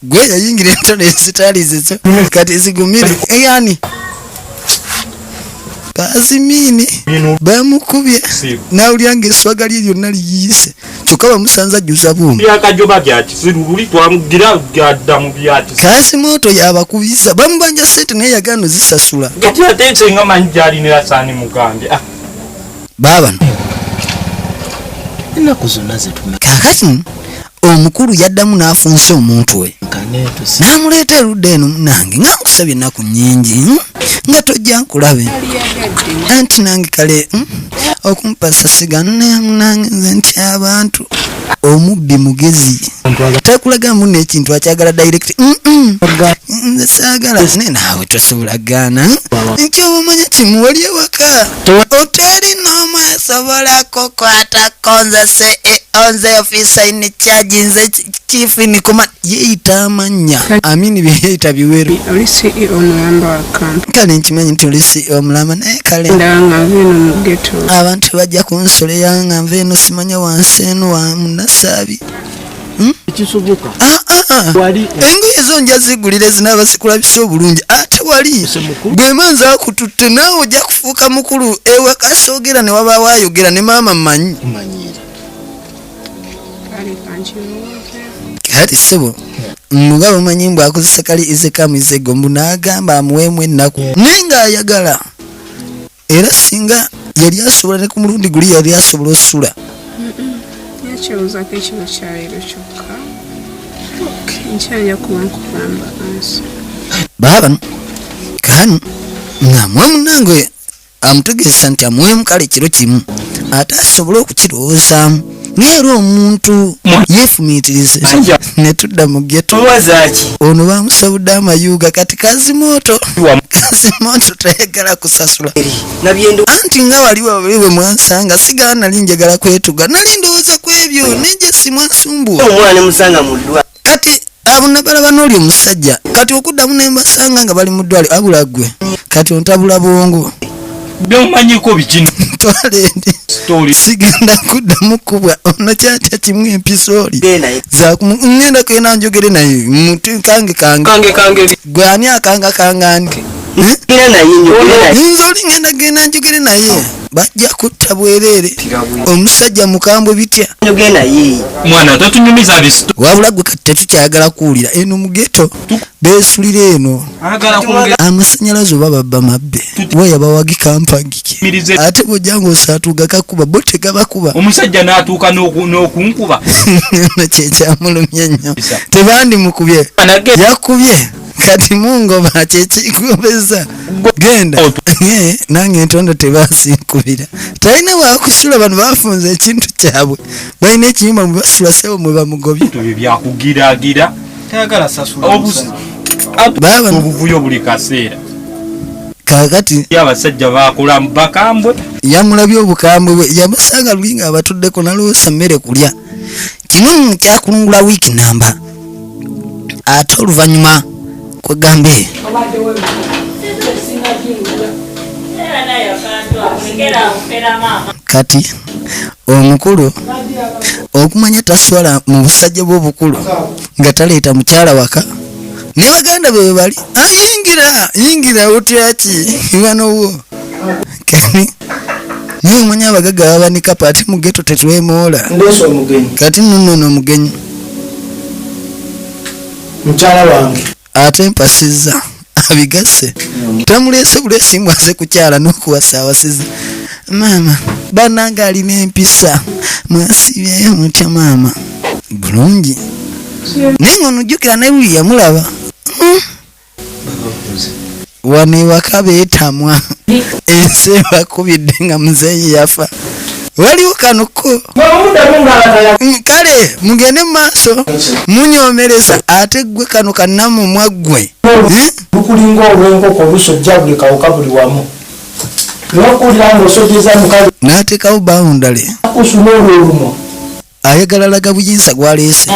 gwe yayingira entolo ezitaali zizo kati zigumire eyani Kazimiini bamukubye nawulira ng'esswaga lye lyonna liyiise kyokka bamusanze ajjuza buumu Kazimooto yabakubiza bamubanja ssente naye yagaano zisasula baabano ennaku zonna zetumeka kakati omukulu yaddamu n'afunsa omuntu we n'amuleeta erudda eno munange nga nkusabye ennaku nnyingi nga tojja nkulabe anti nange kale okumpasa siga nange nti abantu omubbi mugezi takulaga muno ekintu akyagala direct nze saagala naawe tosobola gaana nkyoba omanya kimu wali ewaka oteri n'omu asobola kukwatako nze onze ofisa in charge nze chief nikoma yeeyita amanya amini byeyeeyita biweru oli CEO omulamba wa kampu kale nkimanyi nti oli CEO omulamba naye kale ndanga nveeno mu ghetto abantu bajja kunsole yanga nveeno simanya wansi eno wa munasaabi ekisubuka engoye zo nja zigulire zinabazikulabisa obulungi ate wali bwemanza akututte naawe ojja kufuuka mukulu ewaka soogera ne waba waayogera ne maama mmanyi kati sebo mugabo omanyi mbw akozesa kali izekamu izegombu n'agamba amuweemu ennaku naye ng'ayagala era singa yali asobola ne ku mulundi guli yali asobola osula yakyebuzako ekiro kyaleero kyokka nkyanja kuba nkugamba ansi baabano kanu ng'amuwa munange amutegeeza nti amuweemu kale ekiro kimu ate asobole okukirowoozaamu neera omuntu yeefumiitirize ne tudda mu ghetto ono baamusabudde amayuuga kati kazimooto tayagala kusasula anti nga wali wabuli bwe mwansanga sigala nali njagala kwetuga nali ndowooza ku ebyo nejje simwasumbuwa kati abo nabalaba n'oli omusajja kati okuddamu ne mbasanga nga bali mu ddwale abula ggwe kati ontabula bwongo byomanyiko bikino twalendi sigenda kuddamu kubwa ono kyatya kimu empisooli ngenda kena njogere naye muti kange gwe ani akanga kangani nze oli ngenda genda njogere naye bajja kutta bwereere omusajja mukambwe bitya mwana tatunyumiza bisito wabula gwe kati tetukyagala kuwulira eno mu ghetto beesulira eno amasanyalaze oba babba mabbe waya bawagika mpagike ate bwojja ng'osaatuuga kakuba bo tegabakuba omusajja n'atuuka n'okunkuba kyekyamulumya nnyo tebandimukubye yakubye kati mungoba kyekigobeza genda nange entondo tebasinkubira talina wakusula bano bafunza ekintu kyabwe balina ekiyumba mwe basula sebo mwe bamugobye byakugiraagira tayagala sasula baba obuvuyo buli kaseera kakati abasajja bakola bakambwe yamulabye obukambwe bwe yamusanga lulinga abatuddeko naloosa mmere kulya kino kyakulungula wiiki namba ate oluvannyuma kwegambe kati omukulu okumanya taswala mu busajja bw'obukulu nga taleeta mukyala waka ne baganda bwe bali yingira otyaki ibanowo naye omanya abagaga babanika paati mu ghetto tetwemoola kati nnono omugenyi mukyala wange ate mpasizza abigase tamuleese buleesi mwaze kukyala n'okuwasa awasiza maama bananga alina empisa mwasibyeyo mutya maama bulungi naye ng'onojjukira naye buli yamulaba wano ewaka beetamwa ensi ebakubidde nga muzeeyi yafa waliwo kanuko kale mugende mu maaso munyomereza ate gwe kano kannamumwa ggwe bukulinga olw'enkoko olusojja buli kawuka buli wamu nokuwulira ng'osojjeza mukazi n'ateekawo bawundale akusula olwolumo ayagala laga buyinza gwaleese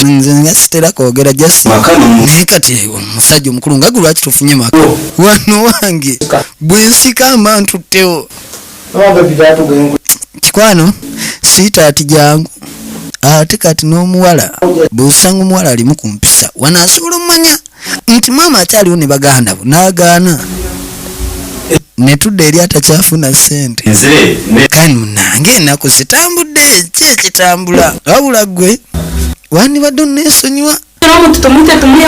nze nga sitera kwogera jasi naye kati omusajja omukulu nga gwe lwaki tufunye maka wano wange bwe nsika amantuttewo kikwano siitaati jangu ate kati n'omuwala bw'osanga omuwala alimu ku mpisa wano asobola omumanya nti maama akyaliwo ne baganda bo n'agaana ne tudda eri atakyafuna ssente kani munange ennaku zitambudde ki ekitambula wabula ggwe wandibadde onneesonyiwa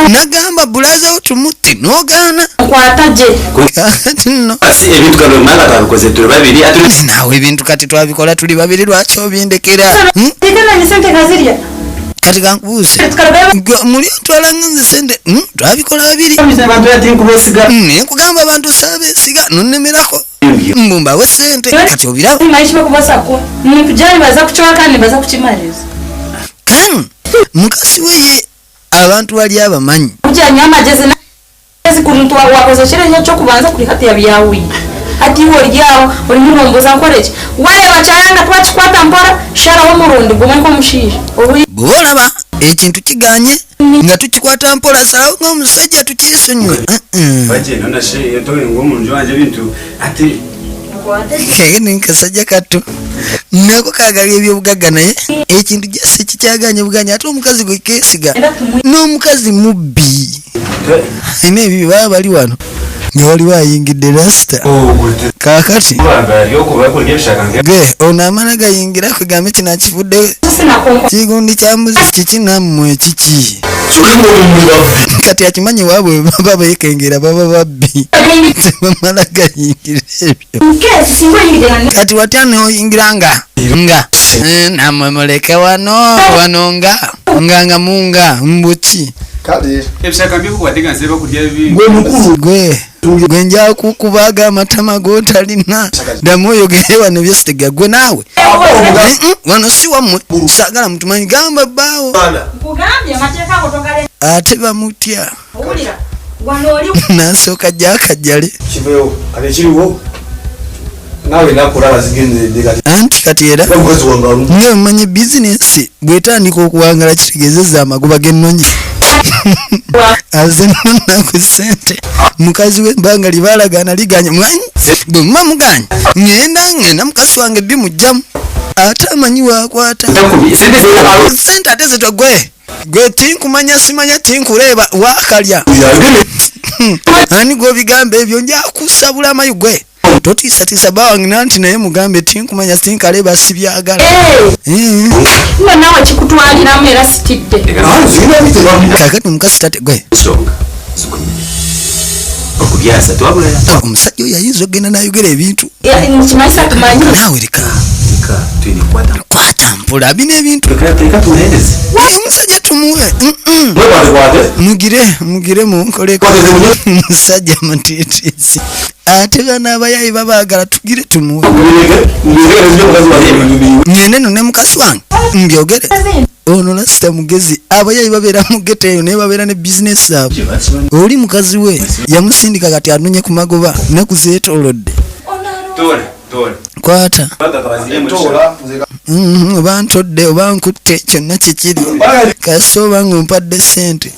nagamba bulazawo tumutti n'ogaana kati nno naawe ebintu kati twabikola tuli babiri lwaki obindekera kati kankubuuze muli otwala nze sente twabikola babiri nkugamba abantu sabeesiga nonnemerako mbumba we sente kati obiraba maishi bakubasako nikujani baza kuchoka kandi baza kuchimaliza kan mukasi weye abantu bali abamanyi ujanya amagezi na ezi kuntu wakoze kire nyo cyo kubanza kuri hati ya byawi ati wo ryawo uri muromboza nkoreje wale bachayanga twachikwata mpora shara ho murundi gumwe ko mushisha bolaba ekintu kiganye nga tukikwata mpola salawo ng'omusajja tukisonyiwe baje nona she yatoye ng'omuntu wanje bintu ati kene nkasajja katto nako kagali ebyobugagga naye ekintu gyase kikyaganye buganye ate omukazi gwe keesiga n'omukazi mubbi ayina ebyo baba bali wano nga waliwo ayingidde rasita kaakati ge ono amala gayingira kwegambe kino akivuddewe kigundi kya muziki kinammwe kiki kati akimanyi waabwe baba beekengera baba babbi tebamala gayingira ebyo kati watya neoyingira nga namwe muleke wano nga munga mbuki gwe nja kukubaga amatama gotalina ddamu oyogere wano byesitega gwe naawe wano si wammwe saagala mutumanyi gamba bbaawo ate bamutya nansooka jakajjale anti kati era nga mumanyi bizinesi bwetandika okuwangala kitegeezezza amagoba g'ennonyi azenaku sente mukazi we ebbanga libalagana liganya mwanyi bwe muba muganya ngenda mukasi wange bbi mujjamu ate amanyi wakwata sente ate zetwagwe gwe tinkumanya simanya tinkuleeba wakalya ani gwobigambo ebyo njakusabula amayu gwe totiisatiisa bawange nanti naye mugambe tinkumanya tinkaleba sibyagala nawe kikutwaliramu era sitidde kakati omukasi tate gwe omusajja oyo ayinza okgenda nayogera ebintu kimanyiisa tumanyi naawe leka kwata mpula bino ebintu omusajja tumuwe mugire munkoleko omusajja mutiitiisi ate bana abayayi babaagala tugire tumuwe nyeneno ne mukasi wange mbyogere ono lasita mugezi abayayi babeera mugete eyo naye babeera ne bizinesi zaabwe oli mukazi we yamusindika kati anonye ku magoba naku zeetoolodde kwata oba ntodde oba nkutte kyonna kyekiri kasi oba ng'ompadde sente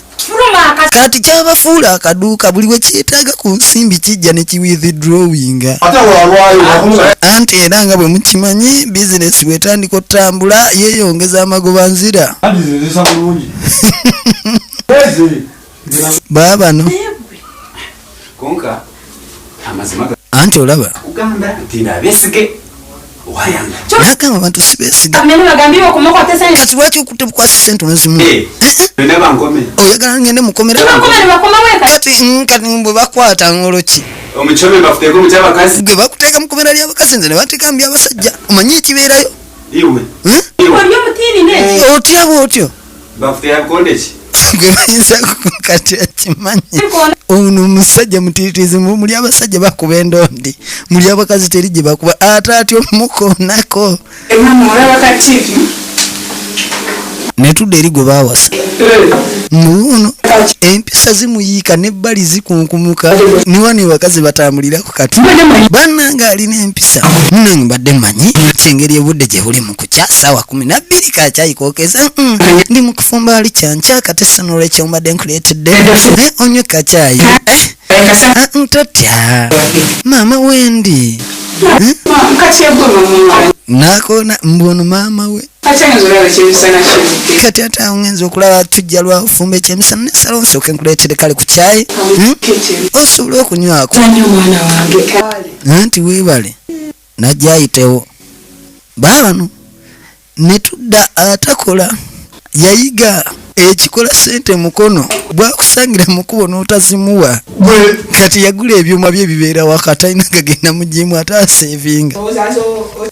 kati kyabafuula akaduuka buli we kyetaaga ku nsimbi kijja ne kiwithdrawinga anti era nga bwe mukimanyi bizinesi bwetandika otambula yeeyongeza amagoba nzira baabano anti olaba nakamba abantu sibesiga kati lwaki okutte bukwasi sente onozimu oyagala ngende mukomera kati bwe bakwata ngoloki gwe bakuteeka mukomera lyabakazi nze ne bateeka mu byabasajja omanyi ekibeerayo otyaba otyo gwe bayinza kati akimanyi ono omusajja mutiitiizi muli abasajja bakuba endondi muli abakazi teri gye bakuba ate atyo mukoonako netudde eri gwe baawasa mubuno empisa zimuyiika nebbali zikunkumuka niwani bakazi batambulirako kati bannanga alina empisa nange mbadde mmanyi kyengeri obudde gye buli mu kukya ssaawa 12 kakyayikookeza ndi mu kufumba ali kyankya katesa n'olwekyo mbadde nkuleetedde onywe kacyayi ntotya maama wendi nakona mbono maama we kati ate awo ngenza okulaba tujja lwafumba ekyemisana nesala nsooke nkuleetere kale ku kyayi osobole okunywako anti weebale najja ayitewo baabano netudda atakola yayiga ekikola sente mukono bwakusangira mukubo n'otazimuwa kati yagula ebyuma bye bibeera wakati alina gagenda mu jimu ate aseevinga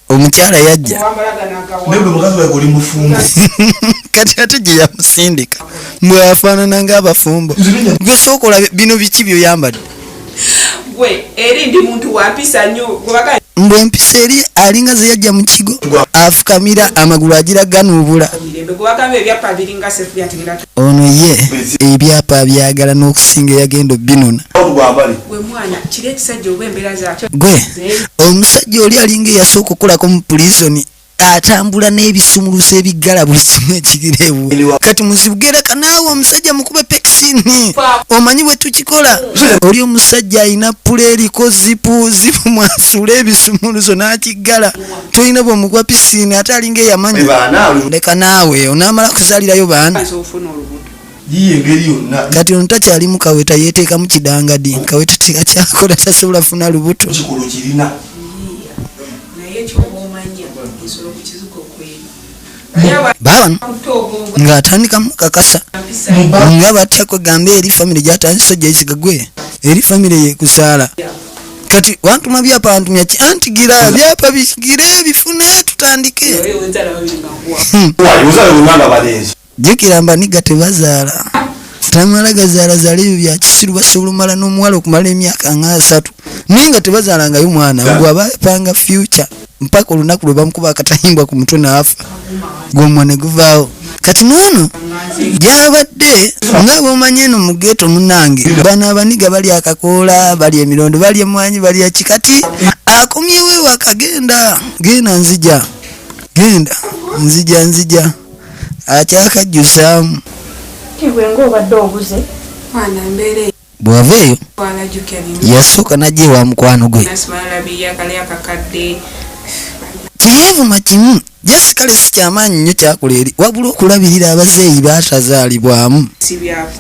omukyala yajja kati ate gye yamusindika bwafaanana ng'abafumbo gwe sooka olabe bino biki byoyambadde gwe eri ndi muntu wapisa nnyo gubaka mbwe empisa eri alinga ze yajja mu kigo afukamira amagulu agira ganuubula gubaka ebyapa biringa sefu yategera ono ye ebyapa byagala n'okusinga yagenda binona gwe mwana kiri ekisajja obw'embeera zaakyo gwe omusajja oli alinga eyasooka okukolako mu pulisoni atambula n'ebisumuluso ebiggala buli kimu ekigireewo kati muzibugereka naawe omusajja mukube pekisini omanyi bwe tukikola oli omusajja alina pula eriko zipu mwasula ebisumuluso n'akiggala tolina bwomugwa pisini ate alinga eyamanyi leka naawe onaamala kuzaalirayo baana kati ono takyali mu kaweta yeeteekamu kidangadi kaweta tekakyakola tasobola funa lubuto baawano ng'atandika mukakasa nga batya kwegamba eri famire gyatandisa gyesiga gwe eri famire yekuzaala kati wantuma byapa wantumya ki antigira byapa bigire bifune tutandike jukira mbaniga tebazaala tamala gazaala ebyo byakisiru basobola omala n'omuwala okumala emyaka nga 3 naye nga tebazaalangayo mwana gwe abapanga future mpaka olunaku lwe bamukuba akatayimbwa ku mutwe naafa gwomwa ne guvaawo kati noono gyabadde nga bwomanye eno mu geeto munange bano abaniga bali akakoola bali emirondo bali emwanyi bali akikati akomyewo ewaka genda nzija akyakajjusaamu bw'ava eyo yasooka najja ewa mukwano gwe kyeyevuma kimu jasikale si kyamaanyi nnyo kyakola eri wabula okulabirira abazeeyi baatazaalibwamu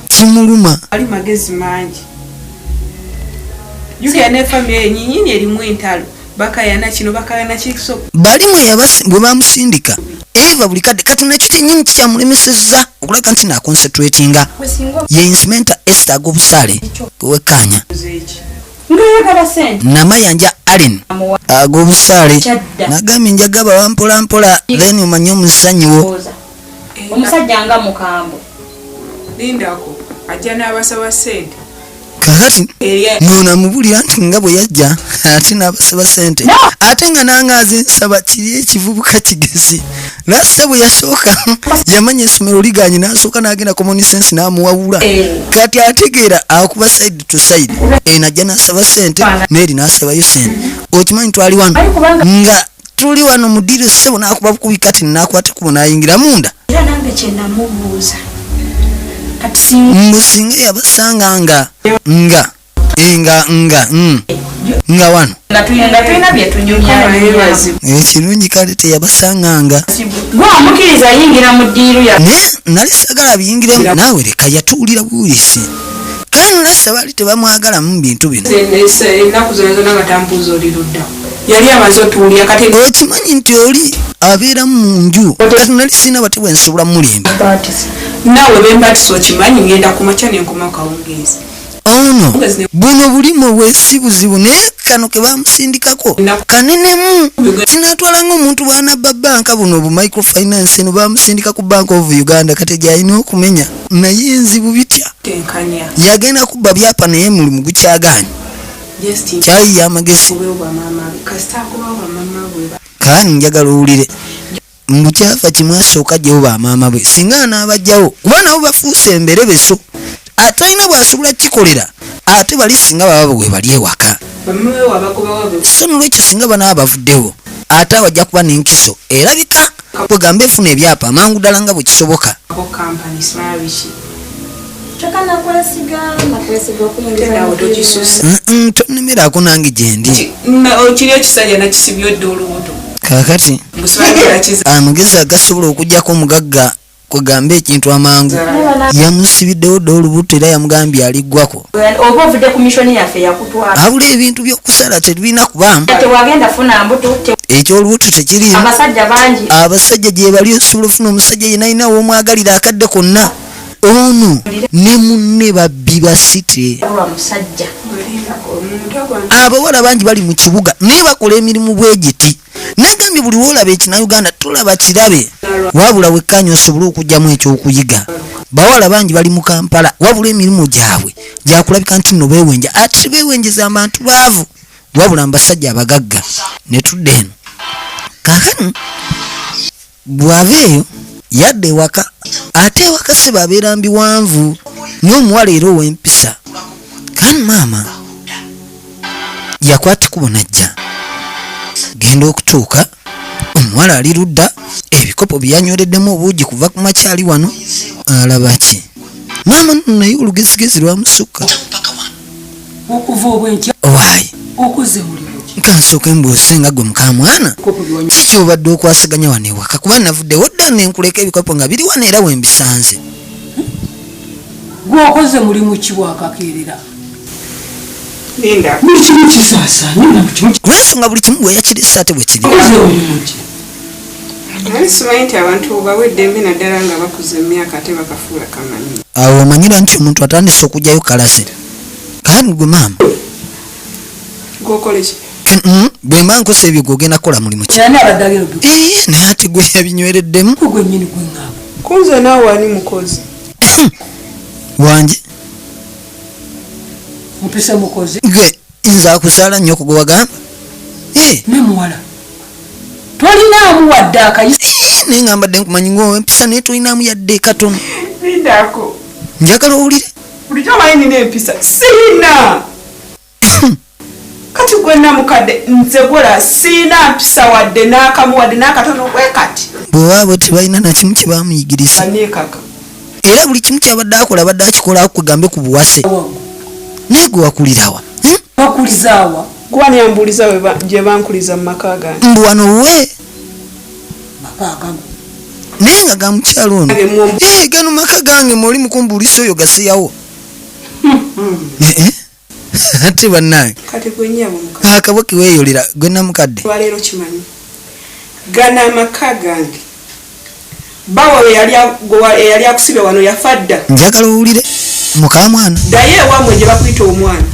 kimuluma ali magezi mangi yukya ne family enyinyini erimu entalo bakayana kino bakayana kiso balimu bwe bamusindika eva buli kadde kati nekiti nyinyi kikyamulemesezza okulaga nti naconcentratinga ye instrumenta Esther ag'obusaale wekkaanya namayanja Allen ag'obusaale nagambye njagaba wampolampola then omanye omusanyiwo omusajja nga mukambo lindako ajja n'abasaba ssente kakati ng'onamubulira nti nga bwe yajja ate n'abasaba ssente ate nga nangaze nsaba kiri ekivubuka kigezi lasa bwe yasooka yamanya essomero liganye n'asooka n'agenda common sense n'amuwawula kati ategeera akuba side to side najja n'asaba ssente n'eri n'asabayo ssente okimanyi twali wano nga tuli wano mu ddiiro ssebo n'akuba bukubi kati n'akwata kubo n'ayingira munda era nange kye namubuuza musinga yabasanga nga wano ekirungi kale teyabasanganga gwamukiriza yingira mu ddiiru ya naye nali sagala biyingiremu naawe leka yatuwulira buwulisi kale nolasa baali tebamwagalamu bintu bino ennaku zonazona nga tambuuza oli ludda yali amaze otuwulira kati okimanyi nti oli abeera mu nju kati nali sirina bate bwe nsobola mulimba naawe bembatisa okimanyi ngenda kumakya nenkoma kawungeezi ono buno bulimu obwesi buzibu naye kano ke bamusindikako kanenemu kinatwalanga omuntu bwanabba banka buno obu microfinance eno bamusindika ku Bank of Uganda kati gyalina okumenya naye enzibu bitya yagenda kubba byapa naye mulimu gukyaganya kyayiya amagezi kani njagala owulire mbukyafa kimu asooka jjawo bamaama bwe singa anaabajjawo kuba nabo bafuuse emberebeso ate alina bwasobola kikolera ate bali singa baba bwe bali ewaka so nolwekyo singa banaaba bavuddewo ate awajja kuba n'enkiso erabika kwegamba efuna ebyapa amangu ddala nga bwe kisoboka tonemerako nange gyendi kiri ekisajja nakisibya odde olubuto kakati amagezi agasobola okugjako omugagga kwegamba ekintu amangu yamusibiddewo dde olubuto era yamugambye aliggwako oba ovudde ku mishoni yaffe yakutwala abula ebintu by'okusala tebirina kubaamu tewagenda funa mbuto ekyolubuto tekiriimu abasajja bangi abasajja gye bali osobola ofuna omusajja yenna alina w'omwagalira akadde konna ono ne munne babbi basite musajja abawala bangi bali mu kibuga naye bakola emirimu bwegiti. Nagambye buli wolaba ekinauganda tulaba kirabe wabula wekkanya osobole okujjamu ekyokuyiga. Bawala bangi bali mu Kampala wabula emirimu gyabwe gyakulabika nti nno beewenja ate beewenjeza abantu baavu wabula mbasajja abagagga. Ne tudde eno kaakano bw'ava eyo yadde ewaka ate ewaka se babeera mbiwanvu n'omuwala era ow'empisa. Kani maama yakwata kubo najja genda okutuuka omuwala ali ludda ebikopo byanyoleddemu obuugi kuva ku makyali wano alaba ki maama naye olugezigezi lwamusukka okuva obwenkya waayi okuze mulimu kansooke mbuuse nga gwe mukamwana kiki obadde okwasaganya wano ewaka kuba navuddewo dda nenkuleka ebikopo nga biri wano era wembisanze. gwokoze mulimu kiwakakeerera Linda. buli kimu kisaasaanya lwensonga buli kimu bwe yakirisa ate bwe kiri. okoze mulimu ki Nali simanyi nti abantu bawedde embi naddala nga bakuza emyaka ate bakafuula kamanyi. Awo omanyira nti omuntu atandise okugyayo kalase. Kandi gwe maama Gwokola ki? bwe mba nkosa ebyo gwogenda kukola mulimu ki? yani abaddagiro naye ate gwe yabinywereddemu gwe nnyini gwe ŋŋamba Kunze naawe ani mukozi? wange mpise mukozi gwe nza kusaala nnyo ku gwe wagamba ne muwala tolinaamu wadde akayisa naye nga mbadde nkumanyi ngaowempisa naye tolinaamu yadde katono. Lindako. Njagala owulire Bulijjo manyi nina empisa. Siina. Kati gwe namukadde nze gola siina mpisa wadde n'akamu wadde n'akatono bwe kati. bwewaabo tebalina nakimu kye bamuyigiriza Aneekaka. era buli kimu kyabadde akola abadde akikola kugambe ku buwase. Naye gwe wakulirawa bakulizaawa Gwani ambuuliza gye bankuliza mu maka gange. mbu wano we maka agago naye nga ga mukyalo ono gano maka gange mwoli mukumbuulisa oyo gasiyawo. Ate bannange Kati gwe nnyabo mukadde. akabo kiweeyolera gwe namukadde Lwaleero kimanyi. Gana amaka gange. Bawo eyali akusibye wano yafa dda. njagala owulire mukamwana Ddayo ewammwe gye bakuyita omwana.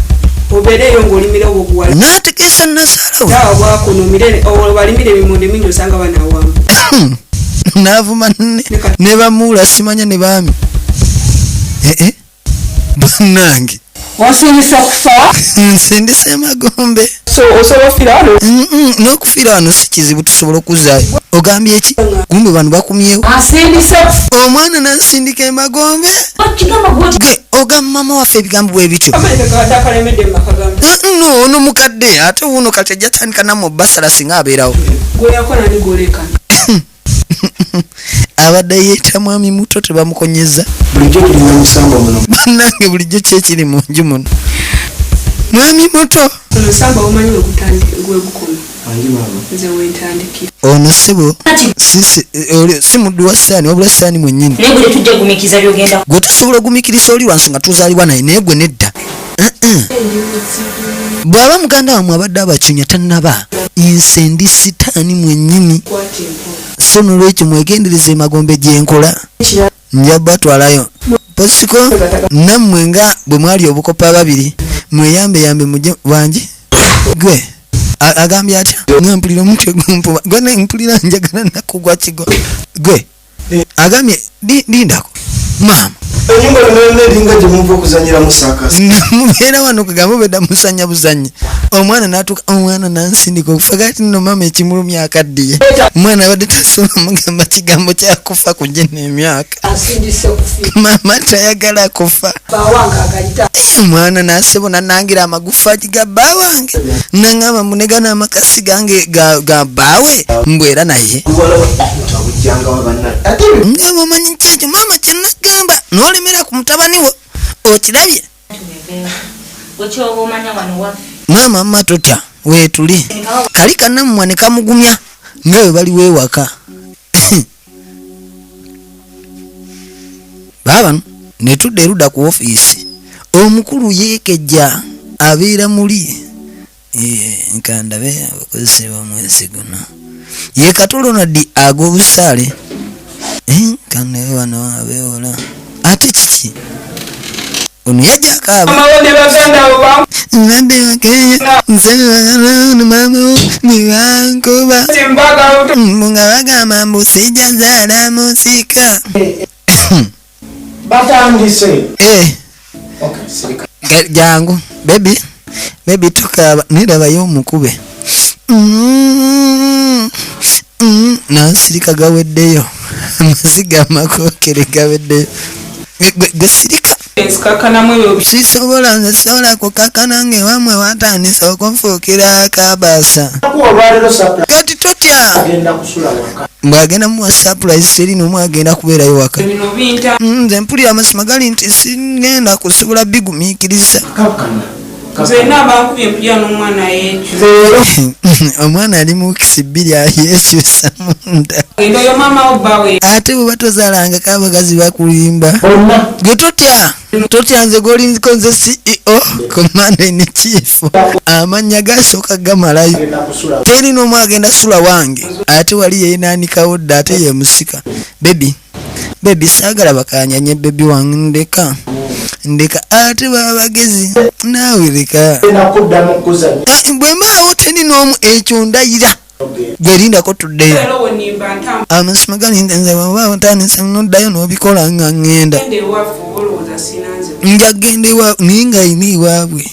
Obeereyo ng'olimira obuguwala. n'ategeeza nasaalawo Daawa bwakunomire balimire ebimonde mingi osanga banaawamu. n'avuma ne bamuula simanya ne baami. Bannange onsindisa kufa nsindisa emagombe. So osobola ofira wano. N'okufiira wano si kizibu tusobola okuzaayo. Ogambye eki kumbe bano bakumyewo asindisa kufa omwana nansindika emagombe. kigamba gwoti Gwe ogamba mama waffe ebigambo bwe bityo. Amaleka kabadde akalemedde mu maka gange. No ono mukadde ate wuno kati ajja tandika namu basala singa abeerawo. Gwe yakola ni golekana. Abadde yeeta mwami muto tebamukonyeza. bulijjo tulina musamba muno. Bannange bulijjo kyekiri mu nju muno. Mwami muto Omusamba omanyi gwegukoma. Angi maama. Nze wentandikira. ono sibo si muddu wa ssaani wabula ssaani mwennyini. naye gwe tujja gumikiza byogenda Gwe tosobola ogumikiriza oli lwansonga tuzaalibwa naye naye gwe nedda. Bw'aba muganda wamwe abadde abacunya tannaba nse ndi sitaani mwennyini. Kwata empola. So nolwekyo mwegendereze emagombe gyenkola nja batwalayo posiko nammwe nga bwe mwali obukopa babiri mweyambeyambe muje wangi. Gwe agambye atya nga mpulira omutwe gumpuba gwe mpulira njagala nakugwa kigo. Gwe agambye lindako maama Ennyumba yonna eringa gye muva okuzanyiramu saakasi. mubeera wano kugamba obedda musanya buzanyi. Omwana n'atuuka omwana nansindika okufa gati nno maama ekimulumya akaddiye. Omwana abadde tasoma mugamba kigambo kyakufa kujje n'emyaka. asindisa kufa Maama tayagala kufa. bawange agayita Omwana n'asebo nanangira amagufa ga bba wange naŋŋamba munega n'amakasi gange ga bbaawe mbwera naye. Muwala wa tabujjanga wa banna. Ate Ngamba omanyi kyekyo maama kye nagamba n'olemera ku mutabani wo okirabye. wekyoba omanya wano waffe Maama mma totya weetuli kali kannammwa ne kamugumya nga bwe bali weewaka. Baabano ne tudda erudda ku ofiisi omukulu yeekejja abeera muli nkandabe abakozesa b'omwezi guno ye Katolo Nadi ag'obusaale kandabe wano abeewola ate kiki ono yajja akaaba amawo ne baganda abo mbadde wakeya nze mama niwankuba bamtimbaga nga bagamba mbu sijja zaala musika batandise jangu bebi tukaaba nirabayo omukube nasirika gaweddeyo amaziga amakokere gaweddeyo gesirika nsikakanamu sisobola nze sobola kukakana ng'ewamwe watandisa okunfuukira akabaasa olwaliro kati totya agenda kusula waka mbwagenda muwa surprise teri n'omu agenda kubeerayo waka bino binta nze mpulira amasima gali nti sigenda kusobola bigumiikiriza nze nabankubye empulya n'omwana yekyo leero omwana ali mu kisi bbiri yekyusa munda genda oyo maama wo bawe ate bwe batozaalangako abakazi bakulimba bonna gwe totya nze gwolinziko nze CEO command in chief amannya gasooka gamalayo agenda kusula teri n'omu agenda sula wange ate wali yeenaanikawo dda ate ye musika bebi saagala bakanyanye bebi wange ndeka ate baba bagezi naawe leka agenda kuddamu kuzanya bwe mbaawo teri n'omu ekyo ndayira gwerindako tuddeyo leero wenimba ntamba amasima gali nze bwaba ntandise noddayo n'obikola nga ŋŋenda genda ewaffe olowooza sinanze nja genda ewaabwe naye nga ayina ewaabwe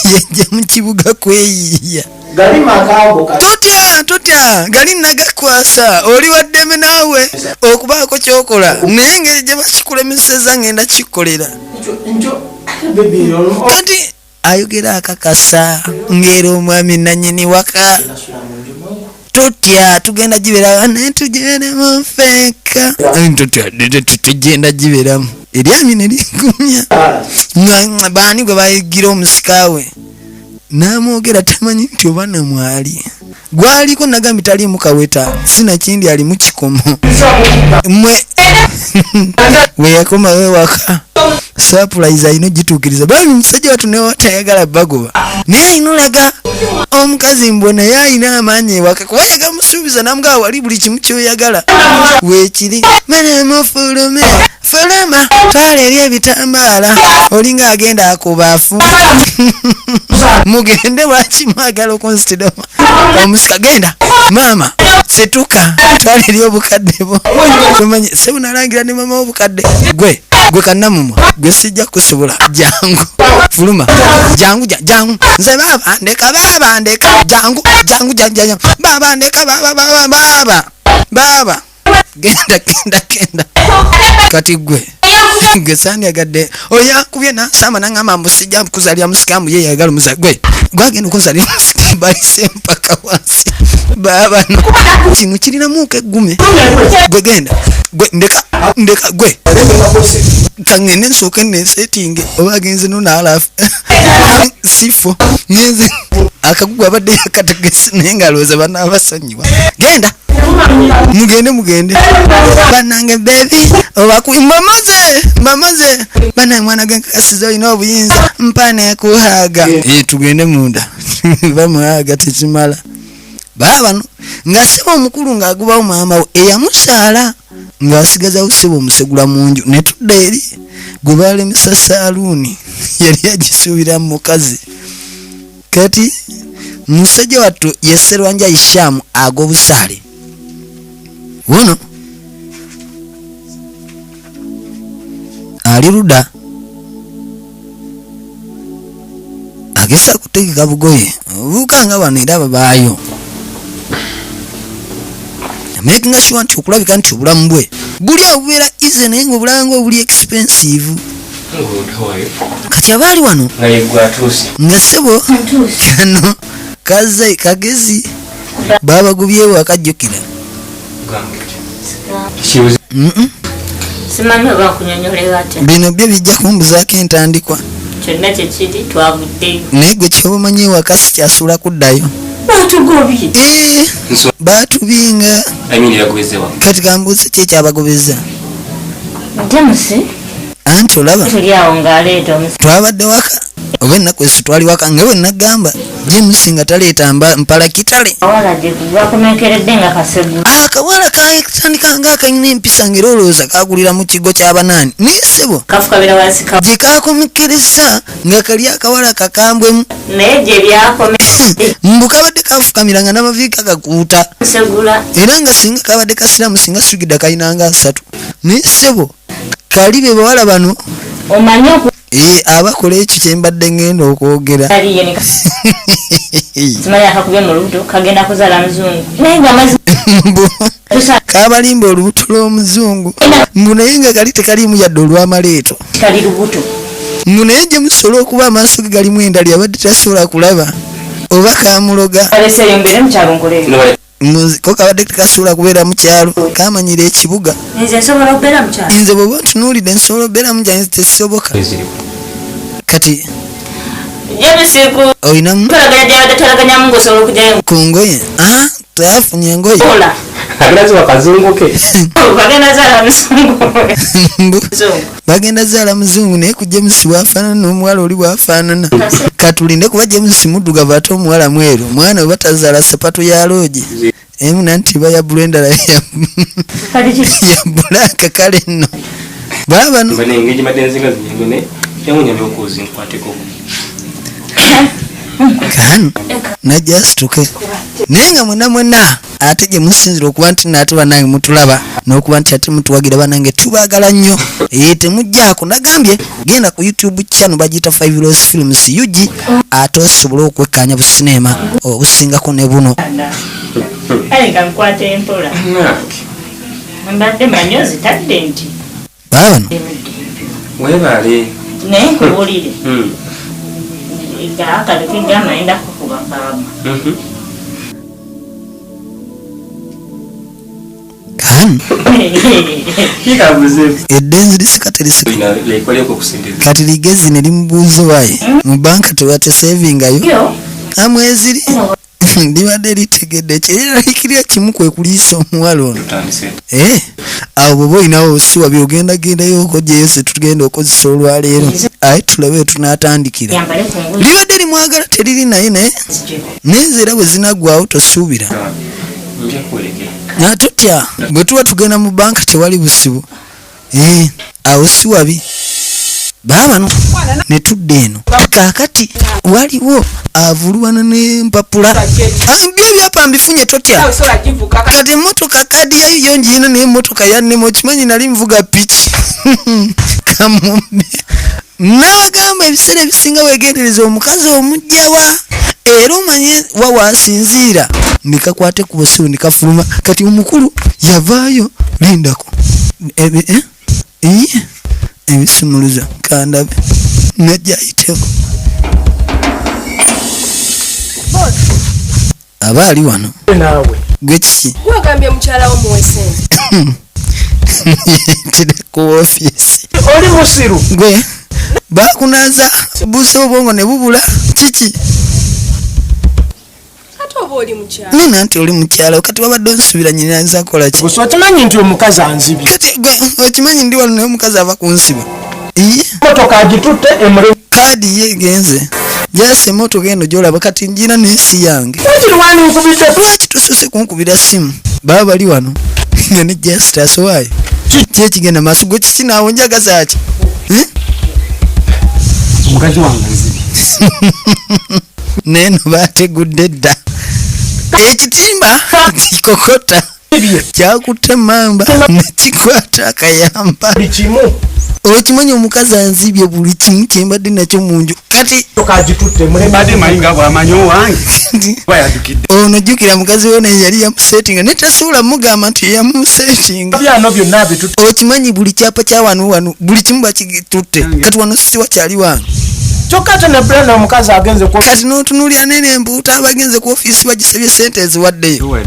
yajja mu kibuga kweyiiya gali makaago totya gali nagakwasa oli waddeme naawe okubaako kyokola naye engeri gye bakikulemeseza ngenda kikolera njo bebi kati ayogera akakasa ng'era omwami nanyini waka nasula mu nju mwangu totya tugenda gibeera naye tugendemu ffeeka tugenda gibeeramu eryami ne ligumya nga baani gwe bayigira omusika we n'amwogera tamanyi nti oba namwali gwaliko nagambi taliimu kaweta sinakindi ali mu kikomo mwe weyakoma wewaka surprise ayina ogituukiriza bami musajja watu newa tayagala bagoba naye ayina olaga omukazi mbwe naye ayina amaanyi ewaka kuba yagamusuubiza namugaa wali buli kimu kyoyagala weekiri menemufulume fuluma twala eri ebitambaala olinga agenda akubaafu mugende lwaki mwagala okunsitidoma omusika genda maama situka twala eri obukadde bo tumanyi sebunalangira ne mama obukadde gwe kannamumwa gwe sijja kusobola jangu fuluma jangu nze babandeka jangu babandeka baba genda kati gwe sandyagadde oyakubye nasamba nangamba mbu sijja kuzalya musikamu ye yagala omusa gwe gwagenda okunzalya musikamu balise mpaka wansi baba kino kirinamuuka eggume gwe genda gwe ndeka gwe kangende nsooke nesetinge oba agenze nonaalafu sifo ngenze akagugu abadde yakategese naye ngaalowooza banaabasonyiwa genda mugende banange bebi obakubi mbamaze bana mwana genkakasiza olina obuyinza mpaana yakuhaaga tugende munda bamuhaaga tekimala baabano nga seba omukulu ng'agubawo maama we eyamusaala ng'asigazawo seba omusegula mu nju ne tudda eri gwe baalemesa saaluuni yali agisuubira mu mukazi kati musajja wattu ye Sserwanja Ishamu ag'obusaale wono ali luda agesa kutegeka bugoye bukanga wano era babaayo making sure nti okulabika nti obulamu bwe buli abubeera easy naye nga obulanga obuli expensive kati abaali wano nga ssebo kano kaze kagezi babagubyewo akajjukira simanyi oba kunyonyolewa ate bino byo bijja kumbuzaako entandikwa kyonna kyekiri twavuddeyo naye gwe kyobumanyi ewaka sikyasula kuddayo batugobye batubinga kati kambuuze ki ekyabagobeza ntemusi anti olaba tuli awo ng'aleeta omusi twabadde waka oba ennaku ezo twali waka nga bwe nagamba James nga taleeta mpala kitale awala gye bakomekeredde nga kasegula akawala katandika nga akanyina empisa ng'era olowooza kagulira mu kigo ky'abanaani naye ssebo kafukabira wansi gye kakomekereza nga kali akawala kakambwemu naye gye byakome mbu kabadde kafukamira nga n'amaviika gakuuta segula era nga singa kabadde kasiramu singa sugidde kayinanga 3 naye ssebo kali be bawala bano omanyi abakola ekyo kyembadde ngenda okwogera simanyi akakubye mu lubuto kagenda kuzaala muzungu naye nga amazi kabalimba olubuto lw'omuzungu mbu naye nga kali tekalimu yadde olw'amaleeto kali lubuto mbu naye gye musobola okuba amaaso ge galimu endali abadde tasobola kulaba oba kamuloga aleseeyo mbeere mukyalo nkoleyo ko kabadde tekasobola kubeera mu kyalo kamanyira ekibuga nze nsobola okubeera mu kyalo nze bw'oba ntunuulidde nsobola okubeera mu kyanze tekisoboka kati jebisiku oyinamu tolagaganyamu ngaosobola okujyayo ku ngoye twafunye engoye ola agiraziwa kazunguke bagenda zaala muzungu bagenda zaala muzungu naye ku James bwafaanana n'omuwala oli bwafaanana katulinde kuba James muddugavu ate omuwala mweru omwana we batazaala sapatu ya loogi emu nantiba ya bulu endala ya bulaka kale nno baabano kano najja situke naye nga mwena ate gye musinzira okuba nti naate banange mutulaba n'okuba nti ate mutuwagira banange tubaagala nnyo temugjaako nagambye genda ku YouTube channel bagiyita 5 Rose Films UG ate osobola okwekkaanya busineema obusingako ne buno nkwata empola mbadde manyo zitadde nti baabano webale naye nkubuulire akalo kegamba enda kukuba kaama kano eddenzi lisika terisika kati ligezi ne limubuuze waaye mu banka tewate savingayo amweziri libadde litegedde kyeriralikirya kimu kwe kuliisa omuwala ono awo bw'oba olinawo osuwa byogendagendayo okogyeyo se tugenda okozesa olwaleero aye tulabe tunaatandikira libadde limwagala teriri naye naye neze era bwe zinaggwawo tosuubira natutya bwe tuba tugenda mu banka tewali busibu awo si wabi baabano ne tudde eno kaakati waliwo avulubana n'empapula byo ebyapa mbifunye totya kati emmotoka kadi yayo yo ngiina naye emmotoka yannema okimanyi nali nvuga piki kamumbe n'abagamba ebiseera ebisinga weegendereza omukazi omugjawa era omanye wawasinziira ndikakwate ku busibu ndikafuluma kati omukulu yavaayo lindako ebisimuluza kandabe najja ayiteho aba ali wano gwe kiki gwagambye mukyala wo muwesenze tiri ku ofiisi oli musiru gwe bakunaza buuse obwongo ne bubula kiki ate oba oli mukyala nina nti oli mukyala kati wabadde onsubira nyinaza nkola ki okimanyi nti omukazi anzibye kati gwe okimanyi ndi wano naye omukazi ava kunsiba motoka agitutte emuli kaadi ye genze jasi emotoka eno gyolaba kati njina n'ensi yange lwaki tosose kunkubira simu baba bali wano nga ne jastas waayo ki ekigenda maaso gwe kiki naawe njagaza ki omukazi wange nzibye naye no baategudde dda ekitimba kikokota kyakutte mamba nekikwata akayamba okimanyi omukazi anzibye buli kimu kyembadde nakyo mu nju kati badde mayinga bwamanyi owange ono jjukira mukazi we naye yali yamusetinga naye tasobola mugamba nti yamusetinga okimanyi buli kyapa kya wano buli kimu bakitutte kati wano siwa kyali wange kyokka ate ne brenda omukazi agenze kati n'otunuulira nene empuuta abagenze ku ofiisi bagisabye sente eziwaddeyo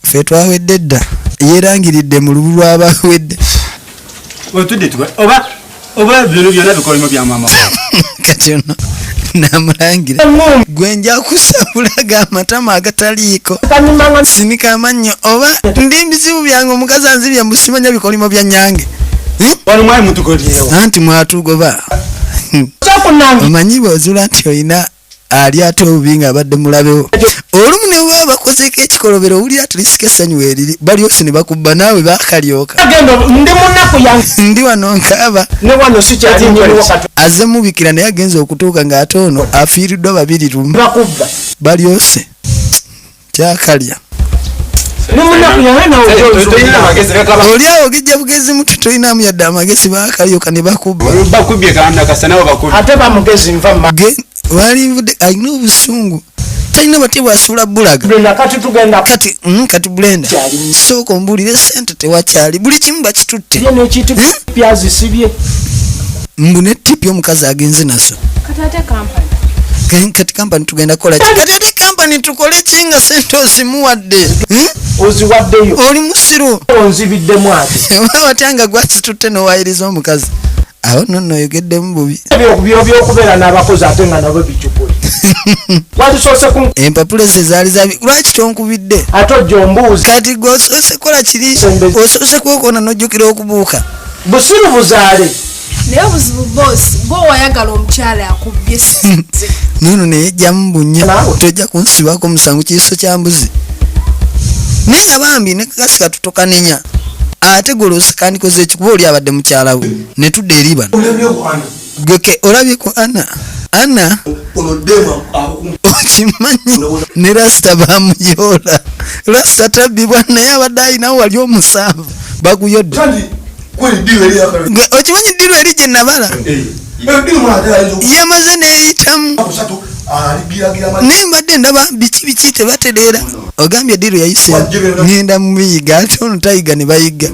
ffe twawedde dda yeerangiridde mu lubu lw'abawedde oba bino byonna bikolimo bya maama kati ono namulangira gwe nja kusabulaga amatama agataliiko sinika amannyo oba ndi mbizibu byange omukazi anzibya mbusimanya bikolimo bya nyange wano mwali mutukolyewo anti mwatugoba omanyi bw'ozula nti olina ali ate obubi nga abadde mulabewo olumu ne bwaba bakozeeko ekikolobero owulira tulisika essanyu weeriri balyosi ne bakubba naawe bakalyoka ndi munaku yange ndi wano nkaaba ne wano azze mubikira naye agenza okutuuka ng'ate ono afiiriddwa babiri lumu bakubba balyose kyakalya ne munaku yange nawe oli awo ogejja bugezi mutu tolinamu yadde amagezi bakalyoka ne bakubba bakubye kanda kasa nabo bakubye ate bamugezi nva walinvudde alina obusungu talina batye bwasuula bulaga kati tugenda kati bulenda sooka ombuulire sente tewakyali buli kimu bakitutte pyazisibye mbu nettipi omukazi agenze naso kati kampani tugenda kukola kati ate kampani tukole ki nga sente ozimuwadde oziwaddeyo oli musiru onzibiddemu ate watanga gwakitutte nowayiriza omukazi awo nonno oyogeddemu bubi byokubeera n'abakozi ate nga nabo bicupule watusoose empapula ze zaali zabi lwaki tonkubidde ate ojja ombuuzi kati gwosoose kola kiri osoose kwokona nojjukira okubuuka busiru buzaale naye obuzibu boosi gwowayagala omukyala akubbye nono neyejjamu bunnya tojja kunsibako musango kiiso kya mbuzi naye nga bambi nekakasika tutokanenya ate goloosi kandikoze ekikuba oli abadde mukyala we netudde eri bano geke olabye ku ana okimanyi ne rasita bamuyoola rasita tabbibwa naye abadde ayinawo wali omusanvu baguyodde okimanyi ddiru eri gye nabala yamaze neyitamu naye mbadde ndaba biki tebatereera ogambye ddiru yayise ngenda mubiyiga ate ono tayiga ne bayiga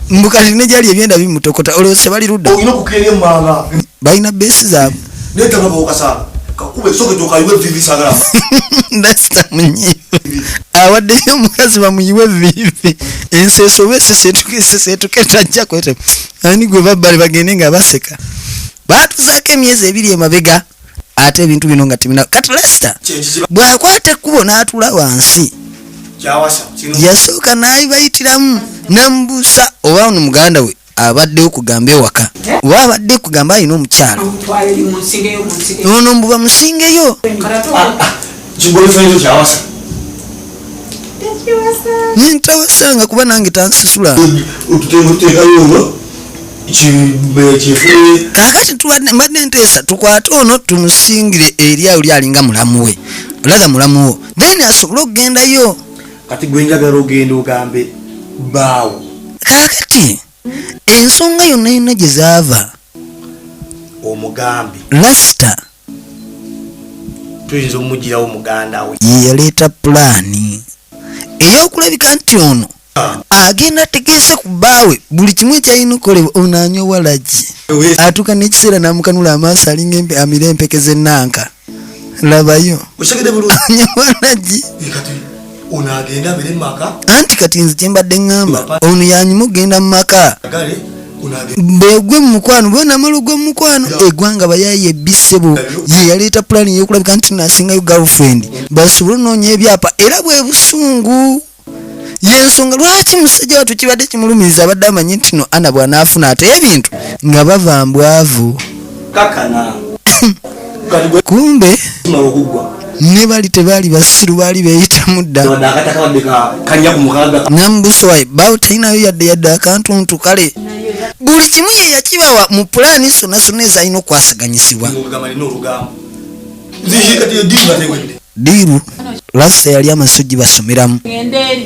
mbukati nejali ebyenda bimutokota olwose bali ludda balina beesi zaabwe dasita munyiivu awaddeyo omukazi bamuyiwe viivi enseeso beseseetuke tajja kwete ani gwe babbale bagende nga baseka baatuzaako emyezi ebiri emabega ate ebintu bino nga tibina kati lasita bw'akwata ekkubo n'atula wansi yasooka n'ayibayitiramu namubuusa oba ono muganda we abaddewo kugamba ewaka oba abadde kugamba alina omukyala ono mbu bamusingeyo ntawasanga kuba nange tansisula kakati mbadde nteesa tukwate ono tumusingire eri awo lyalinga mulamu we olaga mulamu wo then asobole okugendayo kati gwe njagala ogenda ogambe baawo kakati ensonga yonna yonna gye zaava omugambi lasita tuyinza omugirawo muganda we ye yaleeta pulaani ey'okulabika nti ono agenda ategeese ku bbaawe buli kimu ekyalina okukolebwa ono anywa walagi atuuka n'ekiseera n'amukanula amaaso alinga amira empeke z'ennanka labayo anywa walagi anti kati nze kyembadde ŋŋamba ono yanyuma okugenda mu maka begwe mu mukwano bonamala ogwa mu mukwano eggwanga bayaye ebbisebo ye yaleeta pulaani ey'okulabika nti nasingayo girlfriend basobole onoonya ebyapa era bwe busungu yensonga lwaki musajja watu kibadde kimulumiriza abadde amanyi nti no ana bw'anaafuna ate ebintu nga bava mbwavu kumbe ne bali tebaali basiru baali beeyitamu dda nambusowaye bawo talinayo yadde akantuntu kale buli kimu ye yakibawa mu pulaani sonna sonna ezalina okwasaganyisibwa diiru lasita yali amasujji basomeramu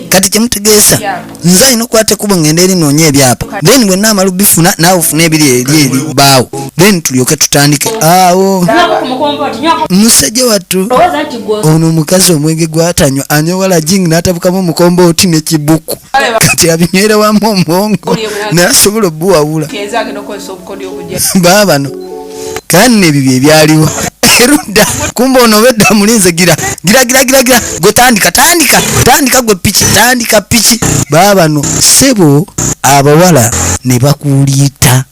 kati kyemutegeesa nze alina okwata kubo ngende eri noonya ebyapa then bwe naamala bifuna naawe ofuna ebiri eri baawo then tulyoke tutandike awo musajja wattu ono omukazi omwenge gwatanywa anywa walagi n'atabukamu omukombooti n'ekibuku kati abinywera wamu omwongo n'asobola obuwawula baabano kandi nebyo byebyaliwo erudda kumba ono obedda mulinze gira gwe tandika gwe piki tandika piki baabano sebo abawala ne bakuliita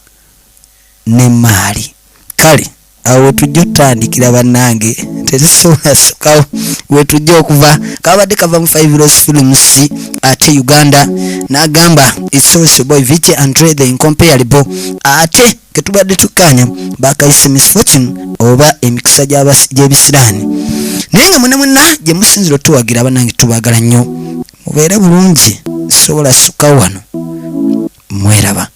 ne maali kale awo tujja otandikira bannange tezisobola sukawo wetujja okuva kabadde kava mu 5 Rose Films ate Uganda n'agamba it's also boy Vicky Andre the incomparable ate ketubadde tukanya bakayise misfortune oba emikisa gy'ebisiraani naye nga munna gye musinziro tuwagira abanange tubagala nnyo mubeere bulungi sobola sukawo wano mweraba.